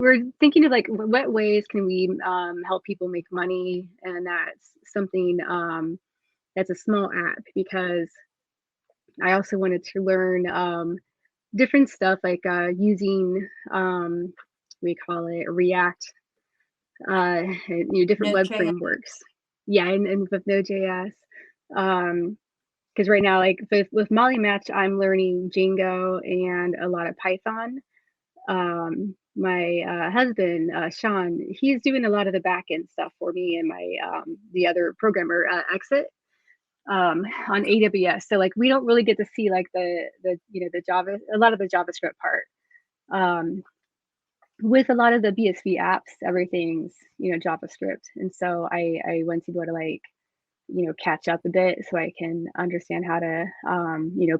we're thinking of like what ways can we help people make money, and that's something that's a small app, because I also wanted to learn different stuff like using we call it React, different web Node.js. frameworks. Yeah, and with Node.js. Because right now, like with Molly Match, I'm learning Django and a lot of Python. My husband, Sean, he's doing a lot of the back end stuff for me, and my the other programmer, Exit, on AWS. So like we don't really get to see like the Java, a lot of the JavaScript part. With a lot of the BSV apps, everything's JavaScript, and so I want to be able to like catch up a bit so I can understand how to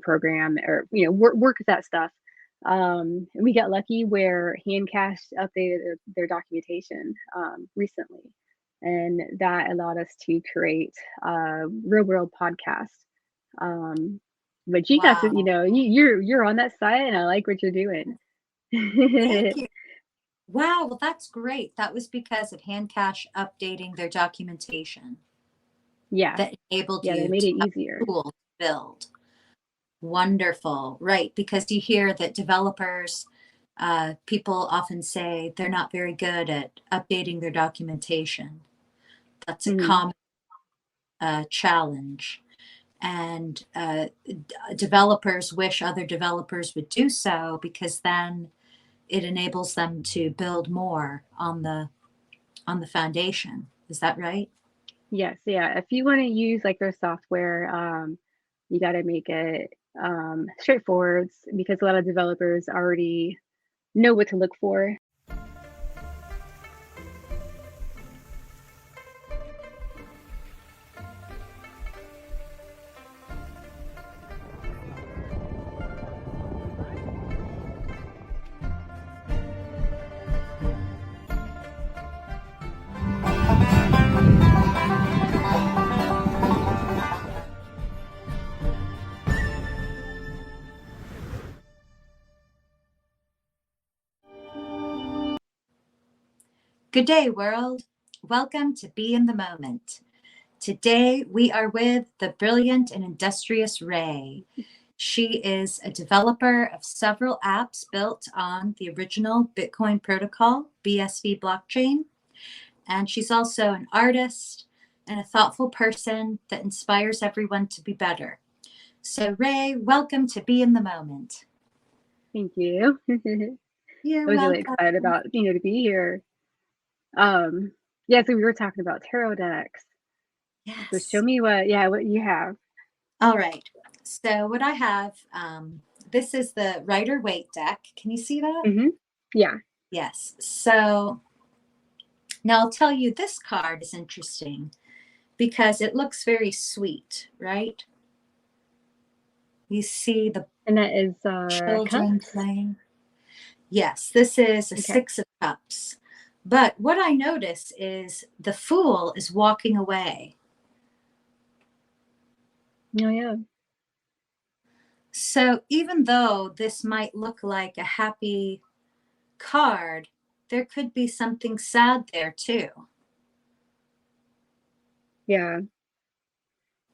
program or work with that stuff. And we got lucky where Handcash updated their documentation recently, and that allowed us to create a real world podcast. But you guys, Wow. you're on that side, and I like what you're doing. Thank you. Wow, well, that's great. That was because of Handcash updating their documentation Yeah, that enabled yeah, they you made to it have easier. tools to build. Wonderful. Right, because you hear that developers, people often say they're not very good at updating their documentation. That's a Mhm. common challenge. And developers wish other developers would do so, because then it enables them to build more on the foundation. Is that right? Yes, yeah. If you want to use like their software, you got to make it straightforward, because a lot of developers already know what to look for. Good day, world. Welcome to Be in the Moment. Today we are with the brilliant and industrious Rae. She is a developer of several apps built on the original Bitcoin protocol, BSV blockchain. And she's also an artist and a thoughtful person that inspires everyone to be better. So, Rae, welcome to Be in the Moment. Thank you. You're I was really welcome. excited about to be here. Yeah, so we were talking about tarot decks. So show Yes. me what you have. All right. So, what I have, this is the Rider Waite deck. Can you see that? Mm-hmm. Yeah. Yes. So, now I'll tell you, this card is interesting because it looks very sweet, right? You see the And that is children cups. playing. Yes, this is a Okay. Six of Cups. But what I notice is the Fool is walking away. Oh yeah. So even though this might look like a happy card, there could be something sad there too. Yeah.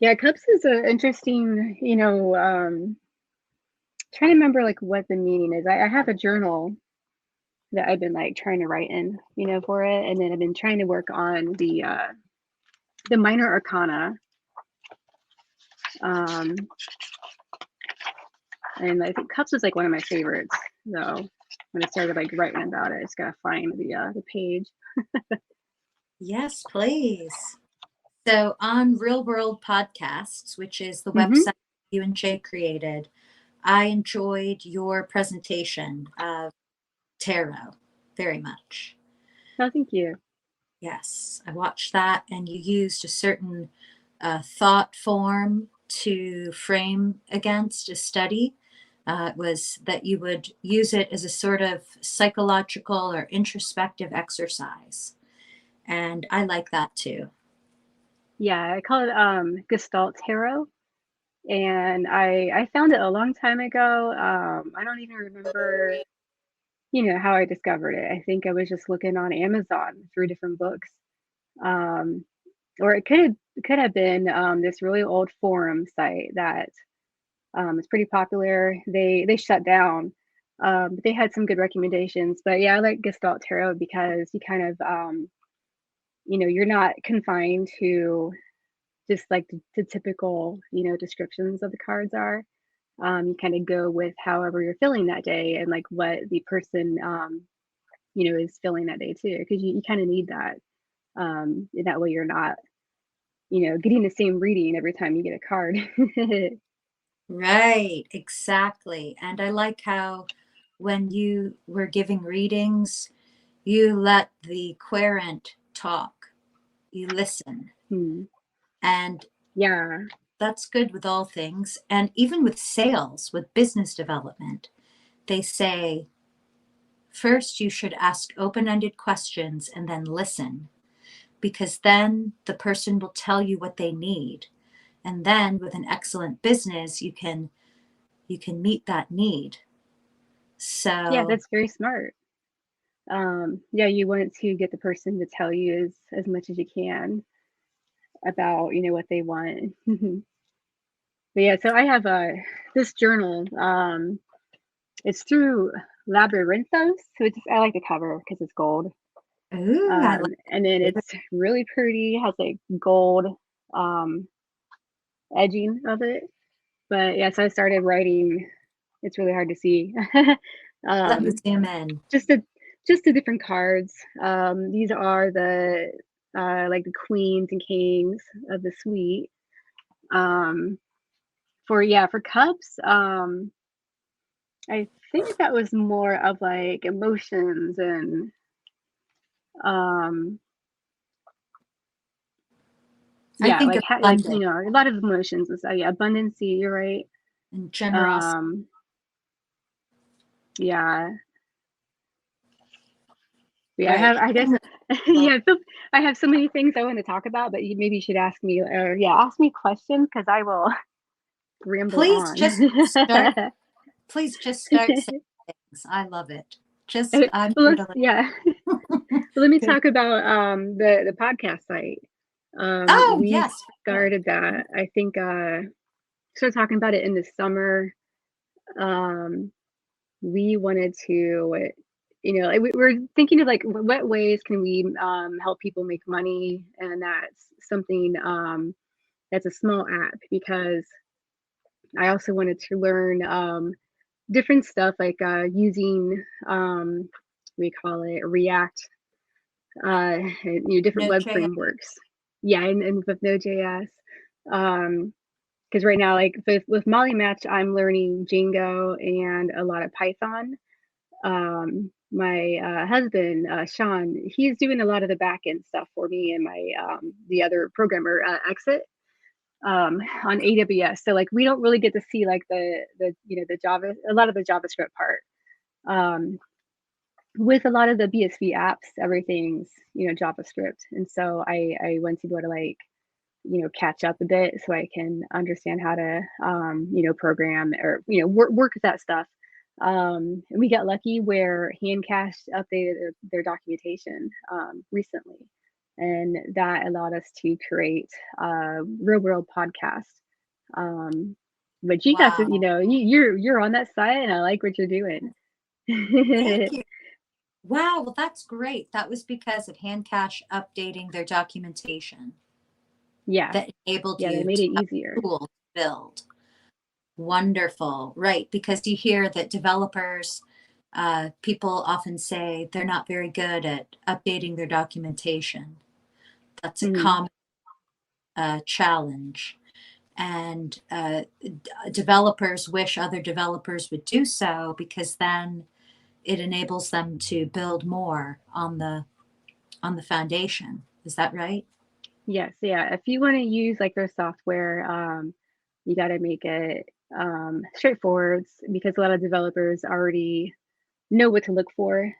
Yeah, cups is a interesting, trying to remember like what the meaning is. I have a journal that I've been like trying to write in, for it. And then I've been trying to work on the minor arcana. Um and I think cups is like one of my favorites. So when I started like writing about it, I just gotta find the page. Yes, please. So on Real World Podcasts, which is the Mm-hmm. website you and Jay created, I enjoyed your presentation of tarot very much. Oh, thank you. Yes, I watched that, and you used a certain thought form to frame against a study. It was that you would use it as a sort of psychological or introspective exercise. And I like that too. Yeah, I call it Gestalt Tarot. And I found it a long time ago. I don't even remember, how I discovered it. I think I was just looking on Amazon through different books. Um, or it could have been this really old forum site that is pretty popular. They shut down, but they had some good recommendations. But yeah, I like Gestalt Tarot because you kind of you're not confined to just like the typical descriptions of the cards are. You kind of go with however you're feeling that day and like what the person is feeling that day too, because you kind of need that. That way you're not getting the same reading every time you get a card. Right, exactly. And I like how when you were giving readings, you let the querent talk, you listen. Hmm. And Yeah. that's good with all things. And even with sales, with business development, they say first you should ask open ended questions and then listen, because then the person will tell you what they need. And then with an excellent business, you can meet that need. Yeah, So that's very smart. Yeah, you want to get the person to tell you as much as you can about what they want. But yeah, so I have this journal. It's through Labyrinthos, so I like the cover because it's gold. ooh, I like And then it. it's really pretty, has like gold um edging of it. But yeah, so I started writing. It's really hard to see. Let me um zoom in. just the just the different cards. These are the like the queens and kings of the suite. Um for cups, I think that was more of like emotions and um I yeah, think like of like abundance a lot of emotions and so yeah, abundancy, you're right. and generosity. um yeah. Yeah, Right. I guess Well, yeah, I have so many things I want to talk about, but maybe you should ask me, or yeah, ask me questions because I will ramble please on. just start. Please just start saying things. I love it. Just, Okay, I'm well, here to yeah. Let me listen. talk about the podcast site. Oh, We yes. Sure. started that. I think started talking about it in the summer. Um, we wanted to, like, we're thinking of like what ways can we help people make money, and that's something that's a small app because I also wanted to learn different stuff like using we call it React, different web Node.js. frameworks. Yeah, and with Node.js. Because right now, like with Molly Match, I'm learning Django and a lot of Python. My husband, Sean, he's doing a lot of the back end stuff for me, and my the other programmer, Exit, on AWS. So like we don't really get to see like the Java, a lot of the JavaScript part. Um, with a lot of the BSV apps, everything's JavaScript, and so I went to go to like catch up a bit so I can understand how to program or work with that stuff. And we got lucky where Handcash updated their documentation recently, and that allowed us to create a real world podcast. Um, but you guys, Wow. you're on that side, and I like what you're doing. Thank you. Wow. Well, that's great. That was because of Handcash updating their documentation Yeah, that enabled yeah, they you made to it have easier. a tool to build. Wonderful. Right. Because you hear that developers, people often say they're not very good at updating their documentation. That's a Mhm. common challenge. And developers wish other developers would do so, because then it enables them to build more on the foundation. Is that right? Yes, yeah. If you want to use like their software, you got to make it straightforward because a lot of developers already know what to look for,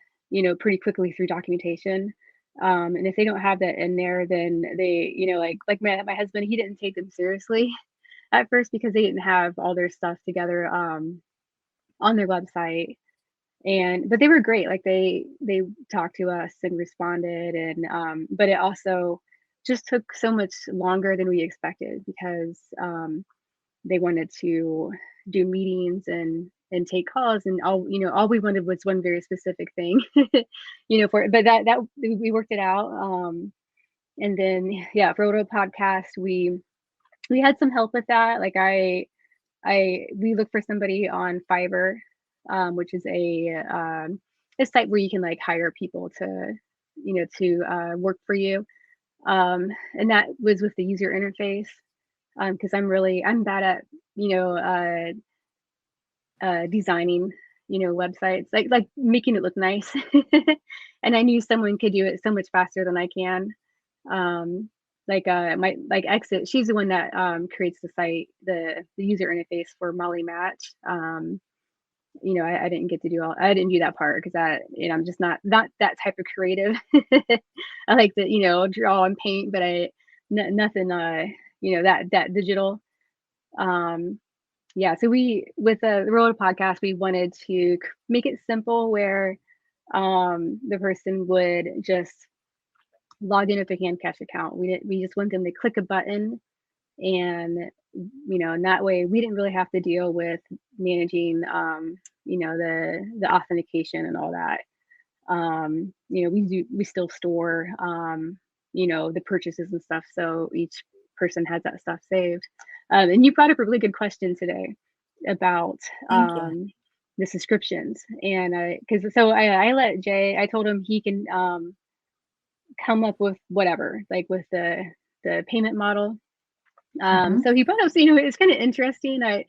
pretty quickly through documentation. And if they don't have that in there, then they, like my husband, he didn't take them seriously at first because they didn't have all their stuff together on their website. but they were great. Like they talked to us and responded, and but it also just took so much longer than we expected because they wanted to do meetings and take calls, and all we wanted was one very specific thing, for but that we worked it out. And then yeah, for Roto Podcast, we had some help with that. Like we looked for somebody on Fiverr, which is a site where you can like hire people to work for you. And that was with the user interface, because I'm bad at you know designing websites, like making it look nice. And I knew someone could do it so much faster than I can. My Exit, she's the one that creates the site, the user interface for Molly Match. I didn't get to I didn't do that part because I'm just not that type of creative. I like to draw and paint, but nothing that digital. Yeah, so with the Roller Podcast, we wanted to make it simple where the person would just log in with a hand cash account. We just want them to click a button, and in that way we didn't really have to deal with managing the authentication and all that. We still store the purchases and stuff, so each person has that stuff saved. And you brought up a really good question today about Thank you. the subscriptions, and I let Jay, I told him he can come up with whatever, like with the payment model. Mhm. So he brought up, it's kind of interesting. I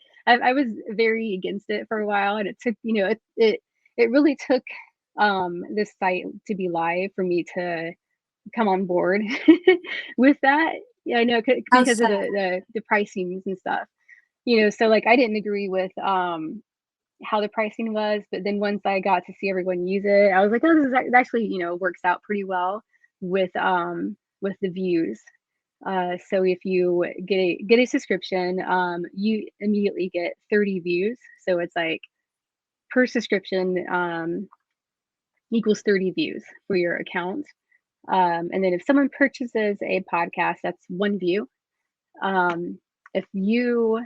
was very against it for a while, and it took, it really took this site to be live for me to come on board with that. Yeah, I know, How because of so? the pricings and stuff. So like I didn't agree with how the pricing was, but then once I got to see everyone use it, I was like, oh, this is actually works out pretty well with the views. So if you get a subscription, you immediately get 30 views. So it's like per subscription equals 30 views for your account. And then if someone purchases a podcast, that's one view. If you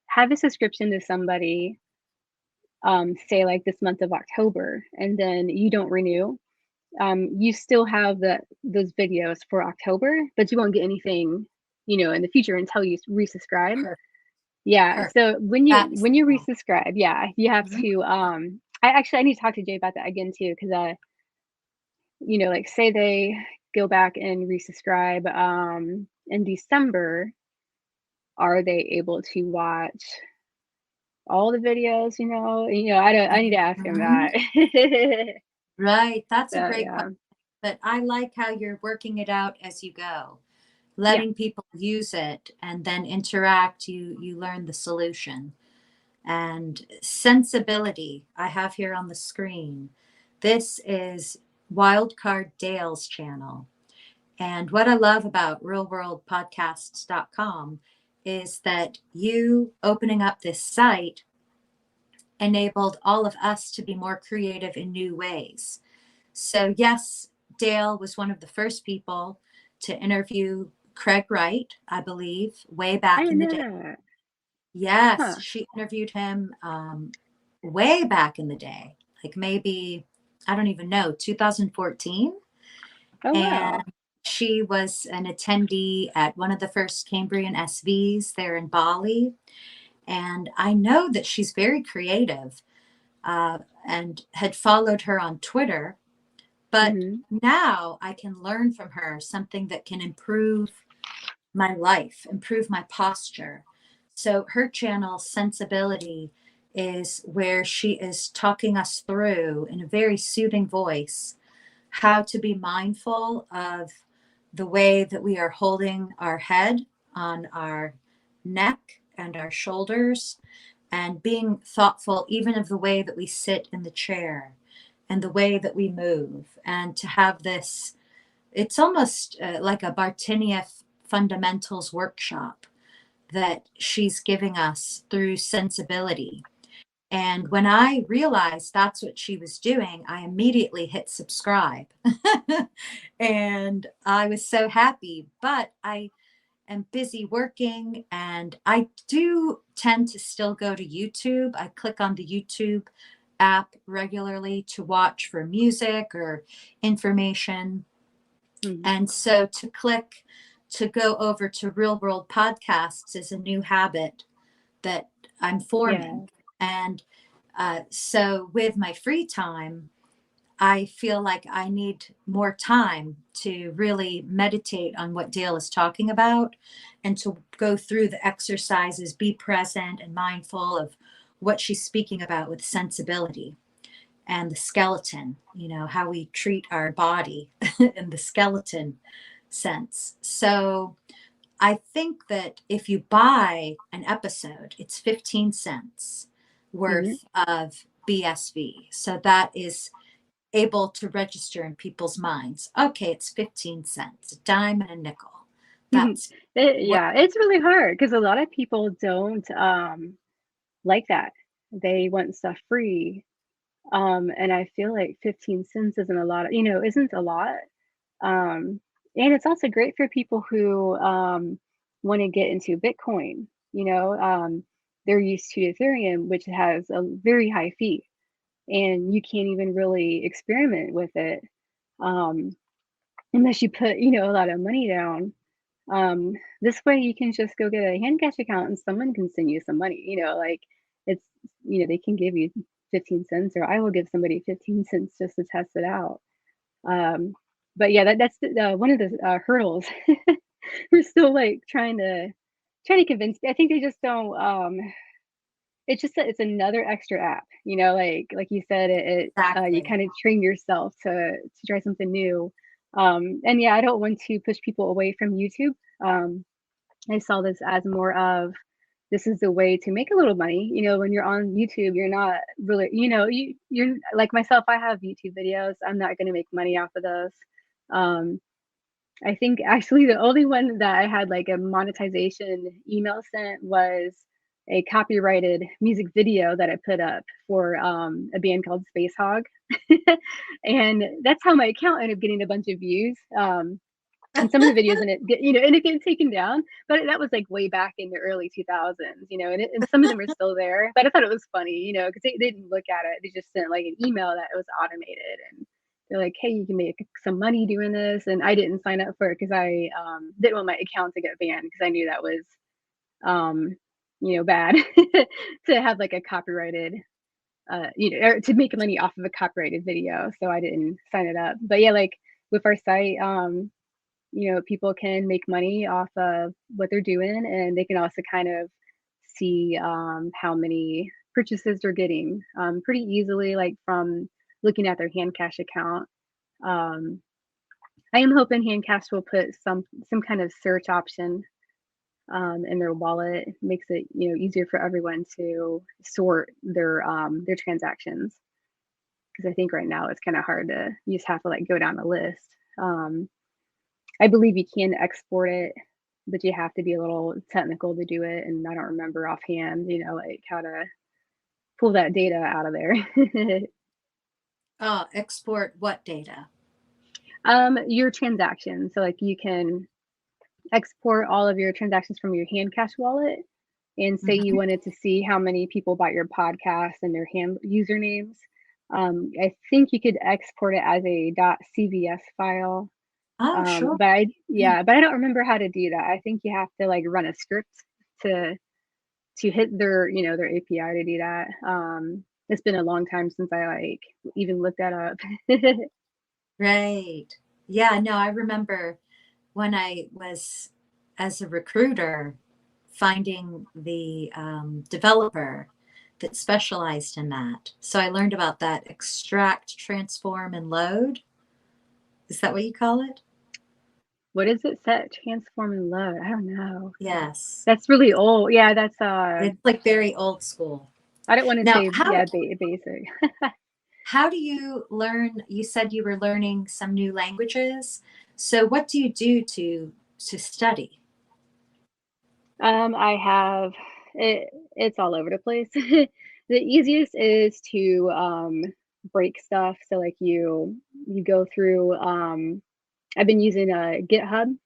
have a subscription to somebody, say like this month of October, and then you don't renew, you still have those videos for October, but you won't get anything, in the future until you resubscribe. Per Yeah. per So when you That is when you cool. resubscribe, yeah, you have Mhm. to. I need to talk to Jay about that again too, because like say they go back and resubscribe in December, are they able to watch all the videos? I need to ask him Mhm. that. Right, that's a So great question, yeah, but I like how you're working it out as you go, yeah. letting people use it and then interact, you learn the solution. And sensibility, I have here on the screen. This is Wildcard Dale's channel. And what I love about realworldpodcasts.com is that you opening up this site enabled all of us to be more creative in new ways. So, yes, Dale was one of the first people to interview Craig Wright, I believe, way I back in didn't the know day. that. Yes, Huh. she interviewed him way back in the day, like maybe, I don't even know, 2014. Oh And wow. she was an attendee at one of the first Cambrian SVs there in Bali. And I know that she's very creative, and had followed her on Twitter. But Hmm. now I can learn from her something that can improve my life, improve my posture. So her channel, Sensibility, is where she is talking us through in a very soothing voice how to be mindful of the way that we are holding our head on our neck and our shoulders, and being thoughtful even of the way that we sit in the chair and the way that we move, and to have this, it's almost like a Bartinieff fundamentals workshop that she's giving us through sensibility. And when I realized that's what she was doing, I immediately hit subscribe. And I was so happy, but I am busy working, and I do tend to still go to YouTube. I click on the YouTube app regularly to watch for music or information. Mhm. And so to click to go over to real world podcasts is a new habit that I'm Yeah. forming. And so with my free time, I feel like I need more time to really meditate on what Dale is talking about and to go through the exercises, be present and mindful of what she's speaking about with sensibility and the skeleton, you know, how we treat our body in the skeleton sense. So I think that if you buy an episode, it's 15 cents Mhm. worth of BSV. So that is able to register in people's minds. Okay, it's 15 cents, a dime and a nickel. That's what Yeah, it's really hard because a lot of people don't, like that. They want stuff free, and I feel like 15 cents isn't a lot, isn't a lot. Um, and it's also great for people who, wanna get into Bitcoin, they're used to Ethereum, which has a very high fee, and you can't even really experiment with it, um, unless you put, a lot of money down. This way you can just go get a hand cash account and someone can send you some money, like it's, they can give you 15 cents, or I will give somebody 15 cents just to test it out. Um, but yeah, that's one of the hurdles. We're still like trying to convince. I think they just don't. It's just that it's another extra app, like you said, you exactly. kind of train yourself to try something new. And yeah, I don't want to push people away from YouTube. Um, I saw this as more of, this is the way to make a little money. When you're on YouTube, you're not really, you're like myself. I have YouTube videos. I'm not going to make money off of those. Um, I think actually the only one that I had like a monetization email sent was a copyrighted music video that I put up for a band called Space Hog. And that's how my account ended up getting a bunch of views. And some of the videos in it end up getting taken down, but that was like way back in the early 2000s, and some of them are still there. But I thought it was funny, because they didn't look at it. They just sent like an email that it was automated, and they're like, hey, you can make some money doing this. And I didn't sign up for it because I didn't want my account to get banned, because I knew that was um, bad to have like a copyrighted or to make money off of a copyrighted video. So I didn't sign it up. But yeah, like with our site, people can make money off of what they're doing, and they can also kind of see how many purchases they're getting pretty easily, like from looking at their hand cash account. Um, I am hoping hand cash will put some kind of search option in their wallet. It makes it easier for everyone to sort their transactions, because I think right now it's kind of hard to, you just have to like go down the list. Um, I believe you can export it, but you have to be a little technical to do it, and I don't remember offhand, like how to pull that data out of there. Export what data? Your transactions. So like you can export all of your transactions from your hand cash wallet, and say you Mhm. wanted to see how many people bought your podcast and their hand usernames. I think you could export it as a .cvs file. Oh, sure. But I don't remember how to do that. I think you have to like run a script to hit their API to do that. It's been a long time since I like even looked that up. Right. Yeah, no, I remember when I was as a recruiter finding the developer that specialized in that. So I learned about that extract, transform, and load. Is that what you call it? What is it? Set, transform, and load. I don't know. Yes. That's really old. Yeah, that's It's like very old school. I don't want to Now, say, yeah, basic. how do you learn? You said you were learning some new languages. So what do you do to study? I have it's all over the place. The easiest is to break stuff. So like you go through. I've been using a GitHub,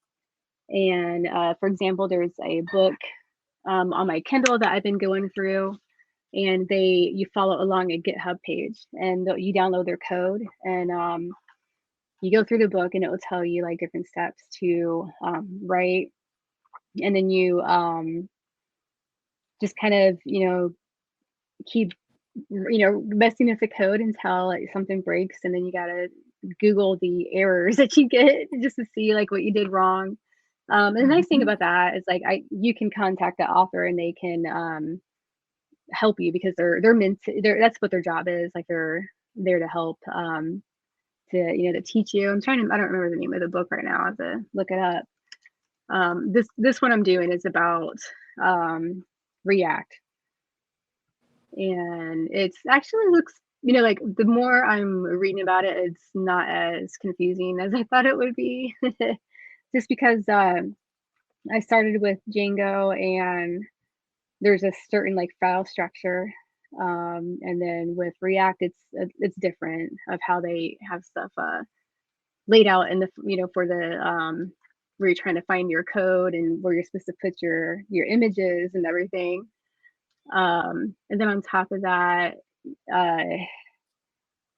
and for example, there's a book on my Kindle that I've been going through, and you follow along a GitHub page, and you download their code, and you go through the book, and it will tell you like different steps to write, and then you just kind of keep messing with the code until like something breaks, and then you gotta Google the errors that you get just to see like what you did wrong. And the nice thing about that is like you can contact the author and they can help you because they're meant to, that's what their job is. Like they're there to help to teach you. I don't remember the name of the book right now. I have to look it up. This one I'm doing is about React, and it's actually looks like the more I'm reading about it, it's not as confusing as I thought it would be. Just because I started with Django, and there's a certain like file structure, and then with React it's different of how they have stuff laid out in the for the where you're trying to find your code and where you're supposed to put your images and everything. And then on top of that, uh,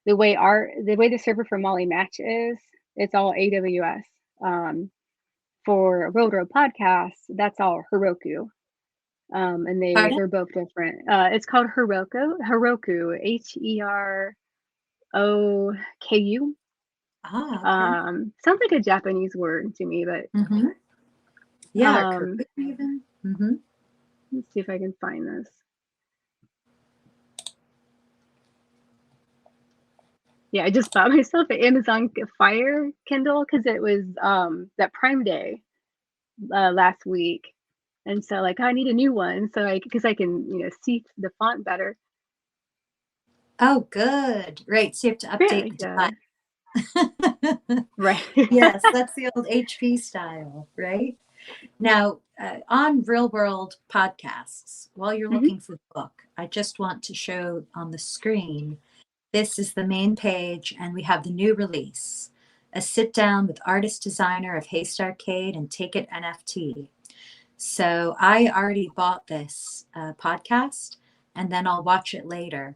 the way the server for Molly Match is, it's all AWS. For Road Road Podcast, that's all Heroku. And Pardon? they're both different. It's called Heroku, Heroku. Okay. Sounds like a Japanese word to me, but Yeah, Korean even. let's see if I can find this. Yeah, I just bought myself an Amazon Fire Kindle because it was that Prime Day last week, and so like I need a new one because I can see the font better. Oh, good. Right. So you have to update the device. Right. Yes, that's the old HP style, right? Now, on real world podcasts, while you're Mm-hmm. looking for the book, I just want to show on the screen. This is the main page, and we have the new release, a sit down with artist designer of Haste Arcade and Take It NFT. So I already bought this podcast, and then I'll watch it later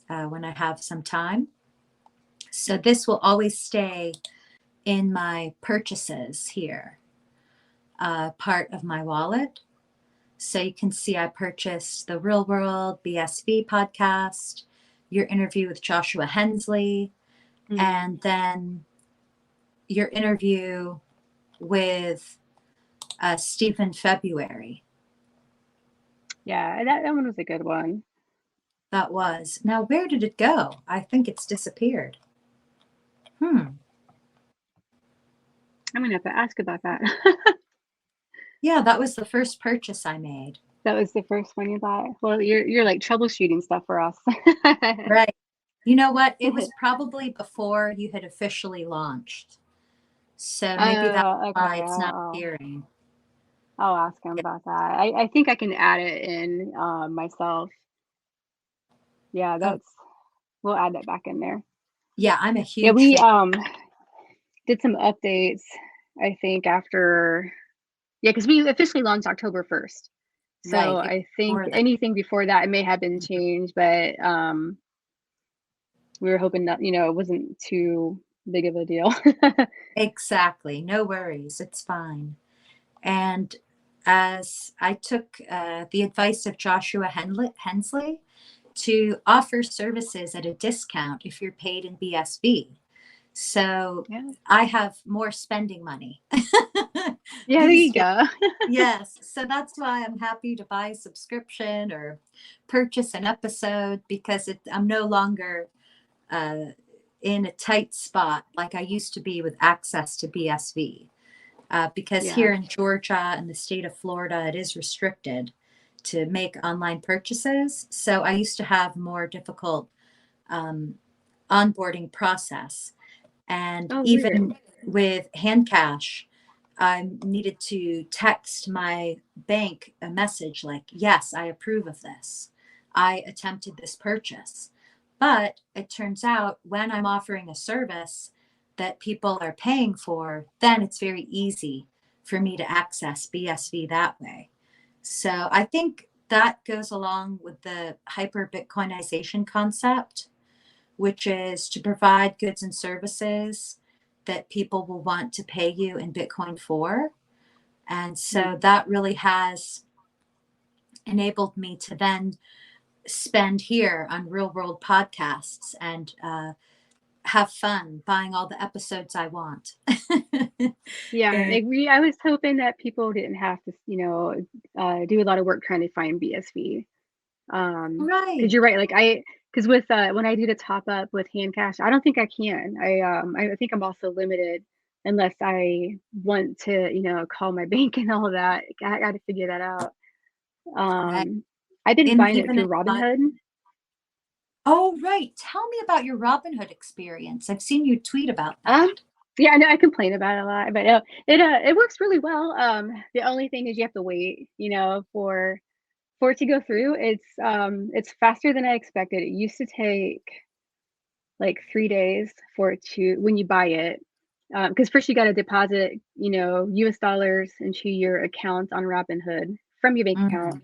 when I have some time. So this will always stay in my purchases here, part of my wallet. So you can see I purchased the Real World BSV podcast, your interview with Joshua Hensley, and then your interview with Stephen February. Yeah, that one was a good one. That was. Now, where did it go? I think it's disappeared. I'm gonna have to ask about that. Yeah, that was the first purchase I made. That was the first one you bought. Well, you're like troubleshooting stuff for us. Right. You know what? It was probably before you had officially launched. So maybe that's Oh, why okay. it's not appearing. I'll ask him about that. I think I can add it in myself. Yeah, Oh, we'll add that back in there. yeah, I'm a Yeah, huge we fan. did some updates, I think, after, yeah, because we officially launched October 1st. So Right. It I was think more than. anything before that, it may have been changed, but we were hoping that, it wasn't too big of a deal. Exactly. No worries. It's fine. And as I took the advice of Joshua Hensley to offer services at a discount if you're paid in BSV. So Yeah. I have more spending money Yeah, there these you days. go. Yes. So that's why I'm happy to buy a subscription or purchase an episode because I'm no longer in a tight spot like I used to be with access to BSV. Because Yeah. here in Georgia and the state of Florida, it is restricted to make online purchases. So I used to have more difficult onboarding process. And Oh, weird. even with hand cash, I needed to text my bank a message like, yes, I approve of this. I attempted this purchase. But it turns out when I'm offering a service that people are paying for, then it's very easy for me to access BSV that way. So I think that goes along with the hyper Bitcoinization concept, which is to provide goods and services that people will want to pay you in Bitcoin for. And so that really has enabled me to then spend here on real world podcasts and have fun buying all the episodes I want. Yeah, And, I was hoping that people didn't have to, do a lot of work trying to find BSV. Because right. you're right. Because with when I do the top up with hand cash, I don't think I can. I think I'm also limited unless I want to, call my bank and all that. I got to figure that out. Right. I've been And buying it even through in Robinhood. oh, right. Tell me about your Robinhood experience. I've seen you tweet about Um, that. yeah, I know I complain about it a lot, but it works really well. The only thing is you have to wait, for it to go through. It's faster than I expected. It used to take like 3 days for it to when you buy it. Because first you got to deposit, US dollars into your account on Robinhood from your bank account.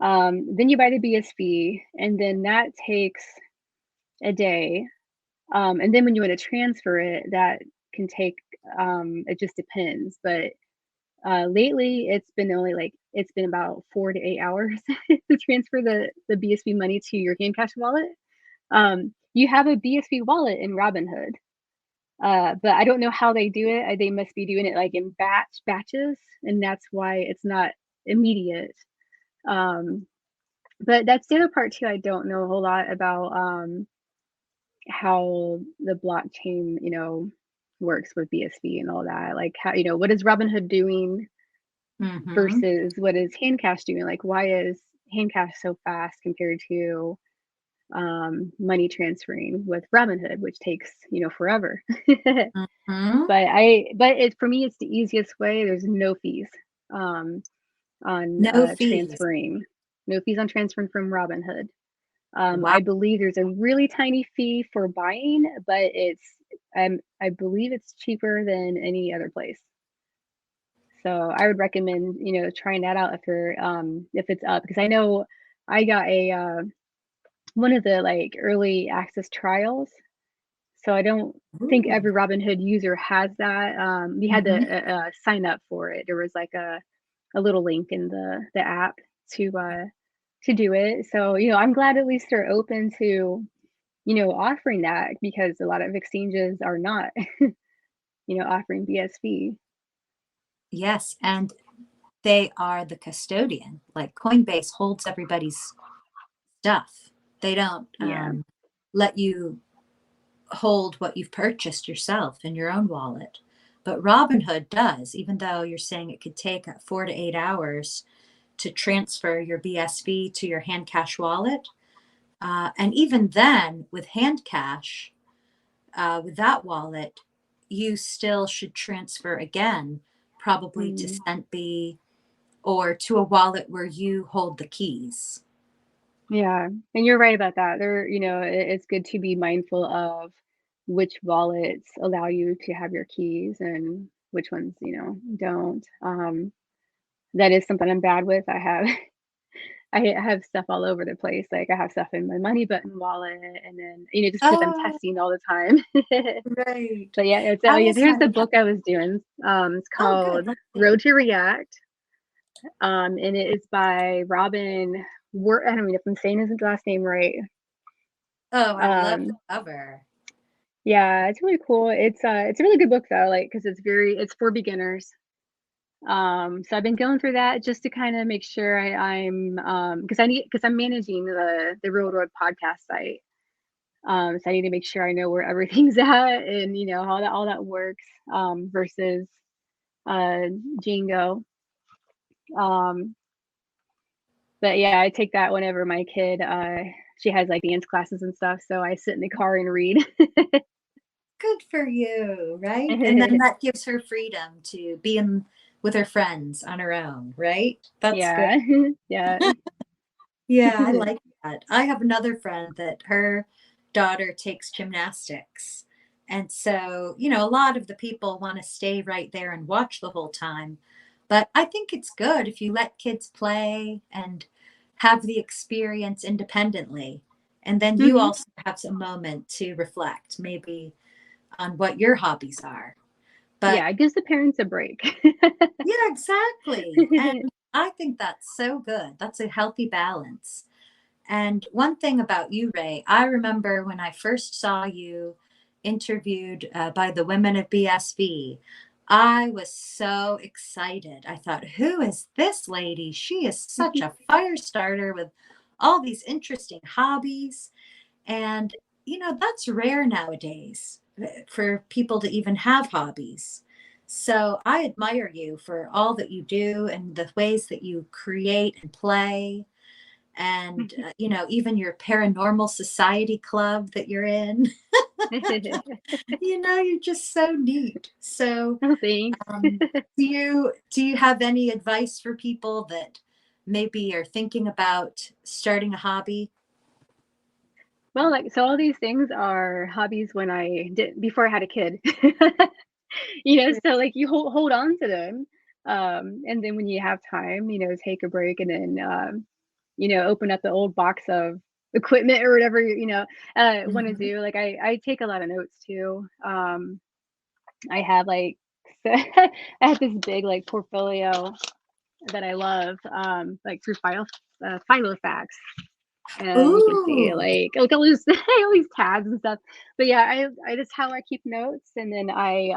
Mhm. Then you buy the BSV, and then that takes a day. And then when you want to transfer it, that can take, it just depends. But lately, it's been about 4 to 8 hours to transfer the BSV money to your hand cash wallet. You have a BSV wallet in Robinhood, but I don't know how they do it. They must be doing it like in batches, and that's why it's not immediate. Um, but that's the other part too. I don't know a whole lot about how the blockchain, works with BSV and all that. Like how, what is Robinhood doing Mhm. versus what is Handcash doing? Like why is Handcash so fast compared to money transferring with Robinhood, which takes, forever. Mhm. But it for me it's the easiest way. There's no fees um on No fees. transferring. No fees on transferring from Robinhood. Wow. I believe there's a really tiny fee for buying, but I believe it's cheaper than any other place. So I would recommend, trying that out if it's up because I know I got a one of the like early access trials. So I don't think Ooh. every Robinhood user has that. We had to Mhm. sign up for it. There was like a little link in the app to do it. So, I'm glad at least they're open to, offering that because a lot of exchanges are not, offering BSV. Yes, and they are the custodian. Like Coinbase holds everybody's stuff. They don't Yeah. let you hold what you've purchased yourself in your own wallet. But Robinhood does, even though you're saying it could take 4 to 8 hours to transfer your BSV to your hand cash wallet. And even then, with hand cash, with that wallet, you still should transfer again, probably to Mm. Centbee or to a wallet where you hold the keys. Yeah. And you're right about that. It's good to be mindful of which wallets allow you to have your keys and which ones, don't. That is something I'm bad with. I have stuff all over the place. Like I have stuff in my money button wallet and then, just because I'm Oh, testing all the time. right. But yeah, How yeah, is here's the money? book I was doing. It's Oh, good. called Let's see. Road to React. And it is by Robin I don't know if I'm saying his last name right. Oh, I love the Um, cover. yeah, it's really cool. It's a really good book though, like because it's for beginners. So I've been going through that just to kind of make sure because I'm managing the Real World podcast site. So I need to make sure I know where everything's at and how that works versus uh Django. Um, but yeah, I take that whenever my kid she has like dance classes and stuff. So I sit in the car and read. Good for you, right? And then that gives her freedom to be in with her friends on her own, right? That's good. Yeah. Yeah. Yeah, I like that. I have another friend that her daughter takes gymnastics. And so, a lot of the people want to stay right there and watch the whole time. But I think it's good if you let kids play and have the experience independently. And then you Hmm. also have some moment to reflect maybe on what your hobbies are. But Yeah, it gives the parents a break. yeah, exactly. And I think that's so good. That's a healthy balance. And one thing about you, Rae, I remember when I first saw you interviewed by the women of BSV, I was so excited. I thought, who is this lady? She is such a fire starter with all these interesting hobbies. And, that's rare nowadays for people to even have hobbies. So I admire you for all that you do and the ways that you create and play and even your paranormal society club that you're in. You're just so neat. So Oh, thanks. um, do you have any advice for people that maybe are thinking about starting a hobby? Well, like, so all these things are hobbies when I did before I had a kid. So like you hold on to them. And then when you have time, take a break and then open up the old box of equipment or whatever want to Mhm. do. Like I take a lot of notes too. I have like I have this big like portfolio that I love, like through Filofax, and you can see Ooh. like all these all these tabs and stuff. But yeah, I that's how I keep notes, and then I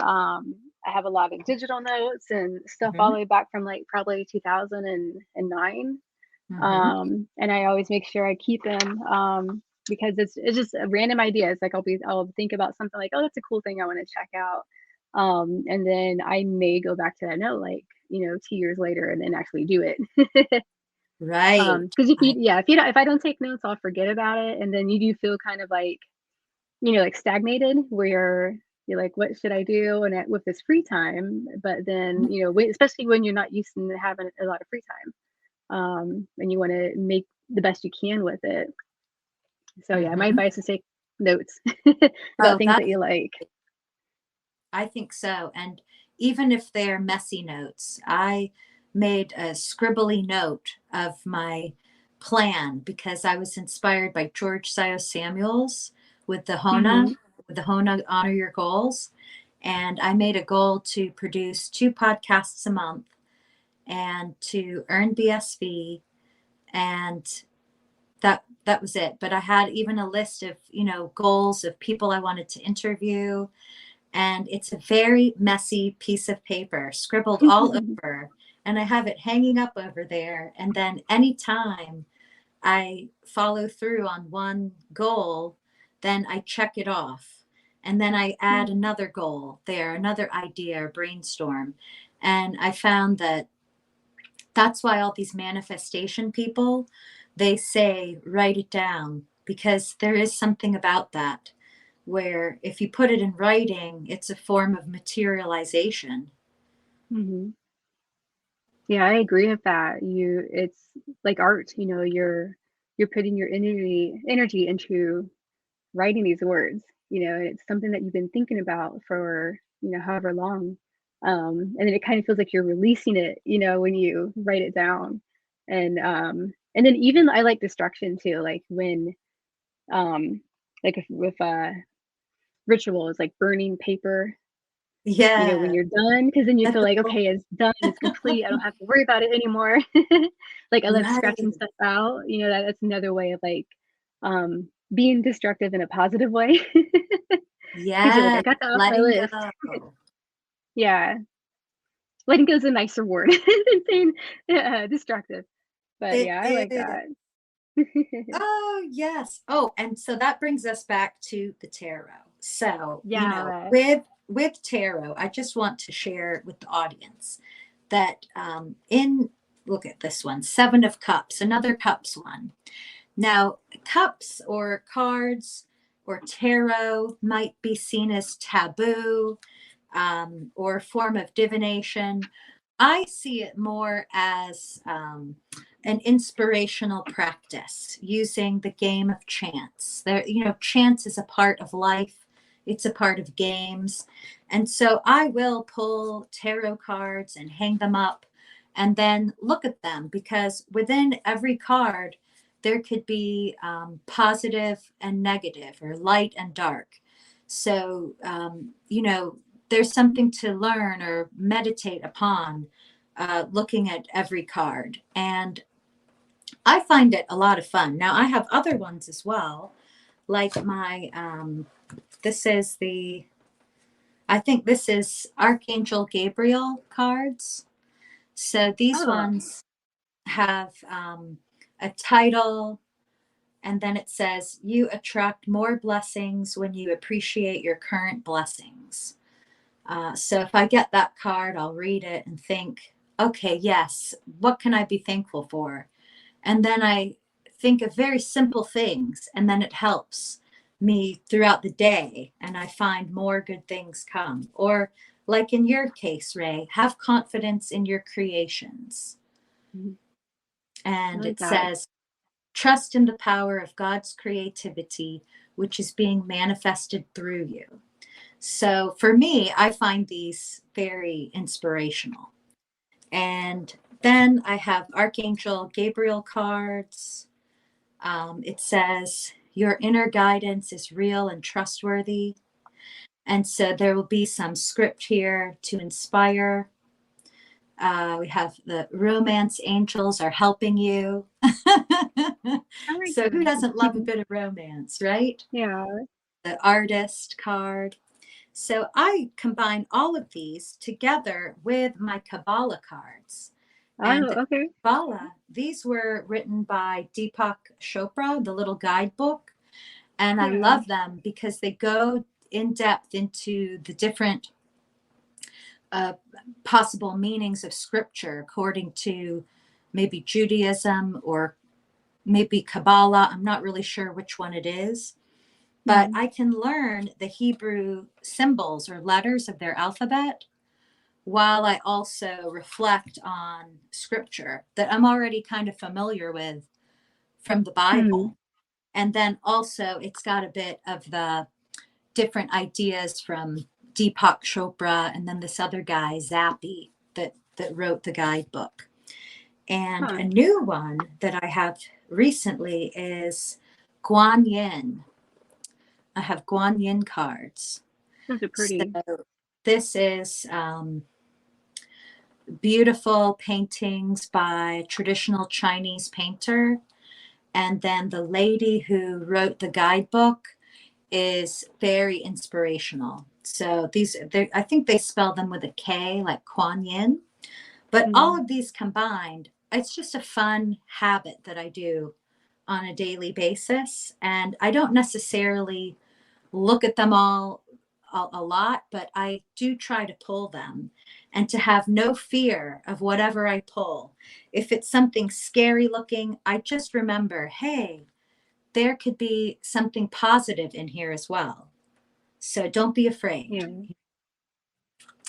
have a lot of digital notes and stuff all Mhm. the way back from like probably 2009. Mhm. And I always make sure I keep them, because it's just a random ideas. Like I'll think about something like, oh, that's a cool thing I want to check out. And then I may go back to that note like 2 years later and then actually do it. Right. Because if I don't take notes, I'll forget about it, and then you do feel kind of like like stagnated, where you're like, what should I do? And with this free time, but then especially when you're not used to having a lot of free time, and you want to make the best you can with it. So yeah, my Mhm. advice is take notes about Oh, things that that's you like. I think so. And even if they're messy notes, I made a scribbly note of my plan because I was inspired by George Sios Samuels with the Hona, Hmm. with the Hona Honor Your Goals. And I made a goal to produce 2 podcasts a month and to earn BSV. And that was it. But I had even a list of, goals of people I wanted to interview, and it's a very messy piece of paper scribbled all over, and I have it hanging up over there, and then anytime I follow through on one goal, then I check it off, and then I add another goal there, another idea or brainstorm. And I found that that's why all these manifestation people, they say write it down, because there is something about that where if you put it in writing, it's a form of materialization. Hmm. Yeah, I agree with that. It's like art. You're putting your energy into writing these words. It's something that you've been thinking about for however long, and then it kind of feels like you're releasing it. When you write it down, and then even I like destruction too. Like when like if, with rituals like burning paper, when Yeah. you're done, because then you At feel the like, full- okay, it's done, it's complete. I don't have to worry about it anymore. Like I love scratching right. stuff out. That's another way of like being destructive in a positive way. Because you're like, Yeah. I got that off my Letting list. go. Yeah, letting go is a nicer word than saying destructive. But It yeah, I like is. that. Oh, yes. Oh, and so that brings us back to the tarot. So, Yeah. with tarot, I just want to share with the audience that in look at this one, 7 of Cups, another Cups one. Now, cups or cards or tarot might be seen as taboo, or a form of divination. I see it more as an inspirational practice using the game of chance. There, chance is a part of life. It's a part of games. And so I will pull tarot cards and hang them up and then look at them, because within every card, there could be positive and negative, or light and dark. So, there's something to learn or meditate upon looking at every card. And I find it a lot of fun. Now, I have other ones as well, like my, I think this is Archangel Gabriel cards. So these ones have a title, and then it says, you attract more blessings when you appreciate your current blessings. So if I get that card, I'll read it and think, okay, yes, what can I be thankful for? And then I think of very simple things, and then it helps me throughout the day, and I find more good things come. Or like in your case, Rae, have confidence in your creations. Mhm. And I like it that. says, trust in the power of God's creativity, which is being manifested through you. So for me, I find these very inspirational. And then I have Archangel Gabriel cards. It says, your inner guidance is real and trustworthy. And so there will be some script here to inspire. We have the romance angels are helping you. I like So who doesn't love a that. bit of romance, right? Yeah. The artist card. So I combine all of these together with my Kabbalah cards. And the Oh, okay. Kabbalah, these were written by Deepak Chopra, the little guidebook. And I Yeah. love them because they go in depth into the different possible meanings of scripture according to maybe Judaism or maybe Kabbalah. I'm not really sure which one it is, but Mhm. I can learn the Hebrew symbols or letters of their alphabet while I also reflect on scripture that I'm already kind of familiar with from the Mhm. Bible. And then also it's got a bit of the different ideas from Deepak Chopra and then this other guy, Zappi, that wrote the guidebook. And Huh. a new one that I have recently is Guan Yin. I have Guan Yin cards. Those are So pretty. this is beautiful paintings by a traditional Chinese painter. And then the lady who wrote the guidebook is very inspirational. So I think they spell them with a K, like Kuan Yin. But all Mhm. of these combined, it's just a fun habit that I do on a daily basis. And I don't necessarily look at them all a lot, but I do try to pull them and to have no fear of whatever I pull. If it's something scary looking, I just remember, hey, there could be something positive in here as well. So don't be afraid. Yeah.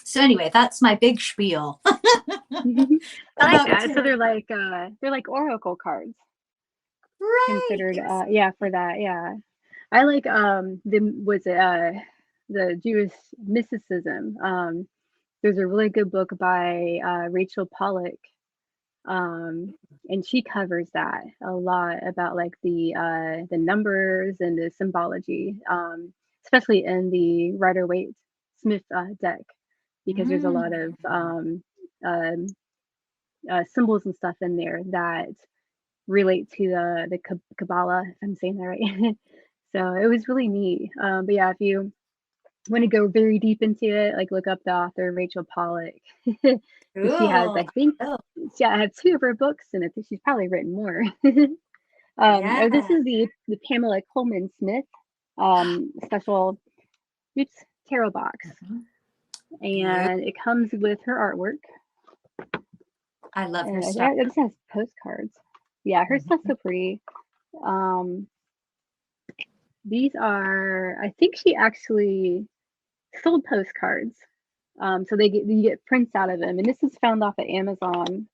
So anyway, that's my big spiel. I How like about that. So you? they're like oracle cards Right. considered yeah, for that. Yeah. I like the Jewish mysticism. There's a really good book by Rachel Pollack, and she covers that a lot about like the numbers and the symbology, especially in the Rider Waite Smith deck, because there's a lot of Mm. um, symbols and stuff in there that relate to the Kabbalah, if I'm saying that right. So it was really neat. But yeah, if you want to go very deep into it, like look up the author Rachel Pollack. She has, Cool. I think, Oh, yeah, I have two of her books, and I think she's probably written more. Oh, this yeah. is the Pamela Coleman Smith special, oops, tarot box, Mhm. Beautiful. and it comes with her artwork, I love her and stuff. it just has postcards. Yeah, her stuff's Mhm. so pretty. Um, these are, I think she actually sold postcards. So you get prints out of them, and this is found off of Amazon.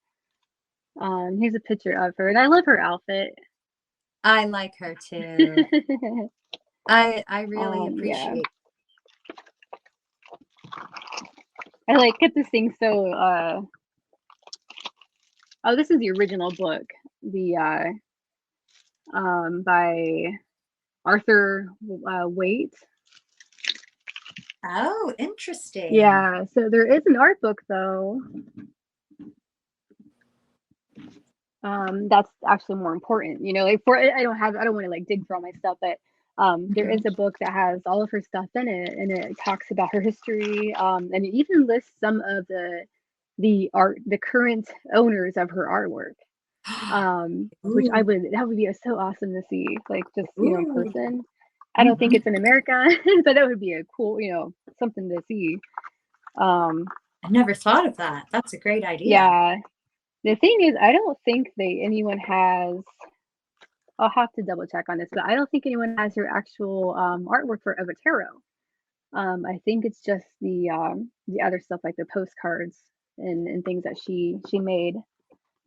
Here's a picture of her, and I love her outfit. I like her too. I really Yeah, appreciate. I like kept this thing so. Oh, this is the original book, the by Arthur Waite. Oh, interesting. Yeah, so there is an art book though. That's actually more important, you know. Like for I don't want to like dig for all my stuff, but there Mhm. is a book that has all of her stuff in it, and it talks about her history, and it even lists some of the current owners of her artwork. Which I Ooh, would that would be so awesome to see, like just in ooh. person. I don't think Mhm. it's in America, but that would be a cool, something to see. Um, I never thought of that. That's a great idea. yeah. The thing is, I don't think anyone has. I'll have to double check on this, but I don't think anyone has her actual artwork for of a tarot. I think it's just the other stuff like the postcards and things that she made.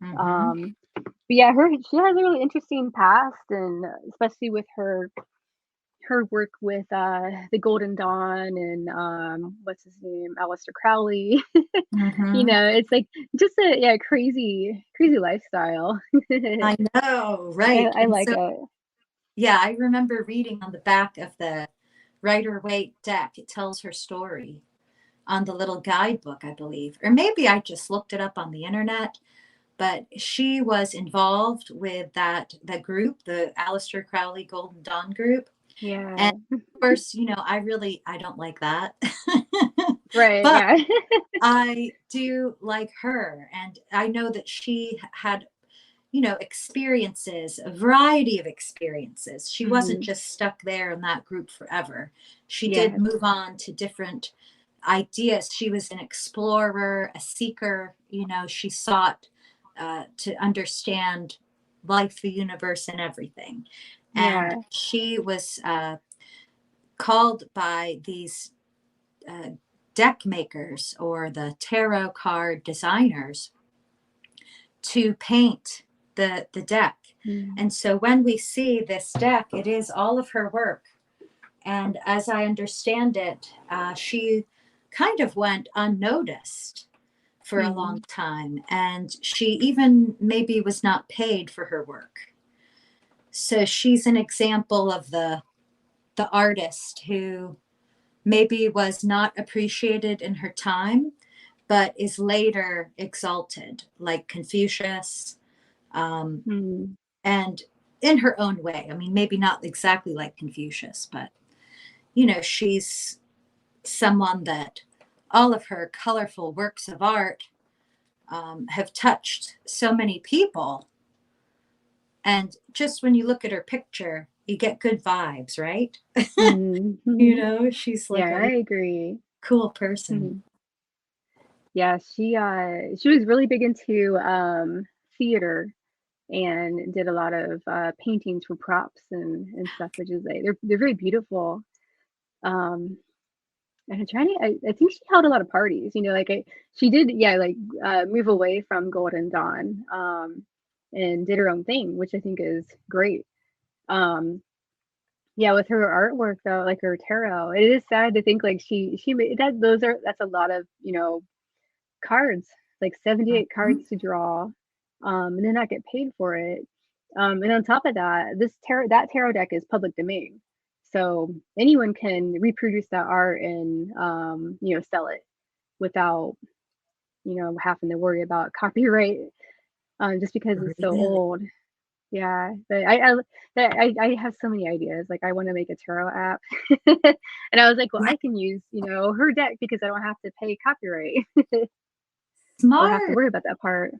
Hmm. But yeah, she has a really interesting past, and especially with her work with the Golden Dawn and what's his name, Aleister Crowley. Hmm. It's like just a crazy lifestyle. I know, right? I And like so, it. yeah, I remember reading on the back of the Rider Waite deck, it tells her story on the little guidebook, I believe. Or maybe I just looked it up on the internet, but she was involved with that group, the Aleister Crowley Golden Dawn group. And Yeah. of course, I don't like that. Right. But Yeah. I do like her. And I know that she had, experiences, a variety of experiences. She wasn't Hmm. just stuck there in that group forever. She did Yes. move on to different ideas. She was an explorer, a seeker. She sought to understand life, the universe, and everything. And Yeah. she was called by these uh, deck makers or the tarot card designers to paint the deck. Mm. And so when we see this deck, it is all of her work. And as I understand it, she kind of went unnoticed for a long Mm. time. And she even maybe was not paid for her work. So she's an example of the artist who maybe was not appreciated in her time, but is later exalted, like Confucius, um, Mm. and in her own way. I mean, maybe not exactly like Confucius, but she's someone that all of her colorful works of art have touched so many people. And just when you look at her picture, you get good vibes, right? Mm. She's like Yeah, a I really agree. cool person. Mhm. Yeah, she was really big into theater and did a lot of paintings for props and stuff, which is like they're very beautiful. Um, and I think she held a lot of parties, like she did, yeah, like move away from Golden Dawn, and did her own thing, which I think is great. Um, yeah, with her artwork though, like her tarot, it is sad to think like she made that. That's a lot of cards, like 78 Mhm. cards to draw, and then not get paid for it. And on top of that, that tarot deck is public domain, so anyone can reproduce that art and sell it without having to worry about copyright, just because it's so Really? old. Yeah, but I have so many ideas. Like I want to make a tarot app, and I was like, well, Yeah. I can use her deck because I don't have to pay copyright or have to Smart. worry about that part.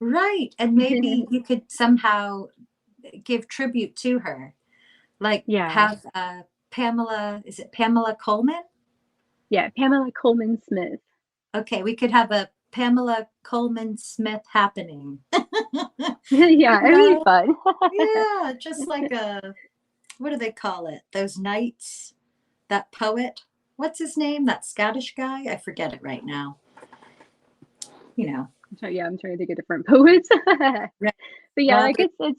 Right. And maybe you could somehow give tribute to her, like Yeah, have Pamela, is it Pamela Coleman? yeah, Pamela Coleman Smith. Okay, we could have a Pamela Coleman Smith happening. Yeah, it'd be know? fun. Yeah, just like what do they call it? Those knights, that poet. What's his name? That Scottish guy? I forget it right now. I'm trying to think of different poets. Right. But yeah, like Robert. it's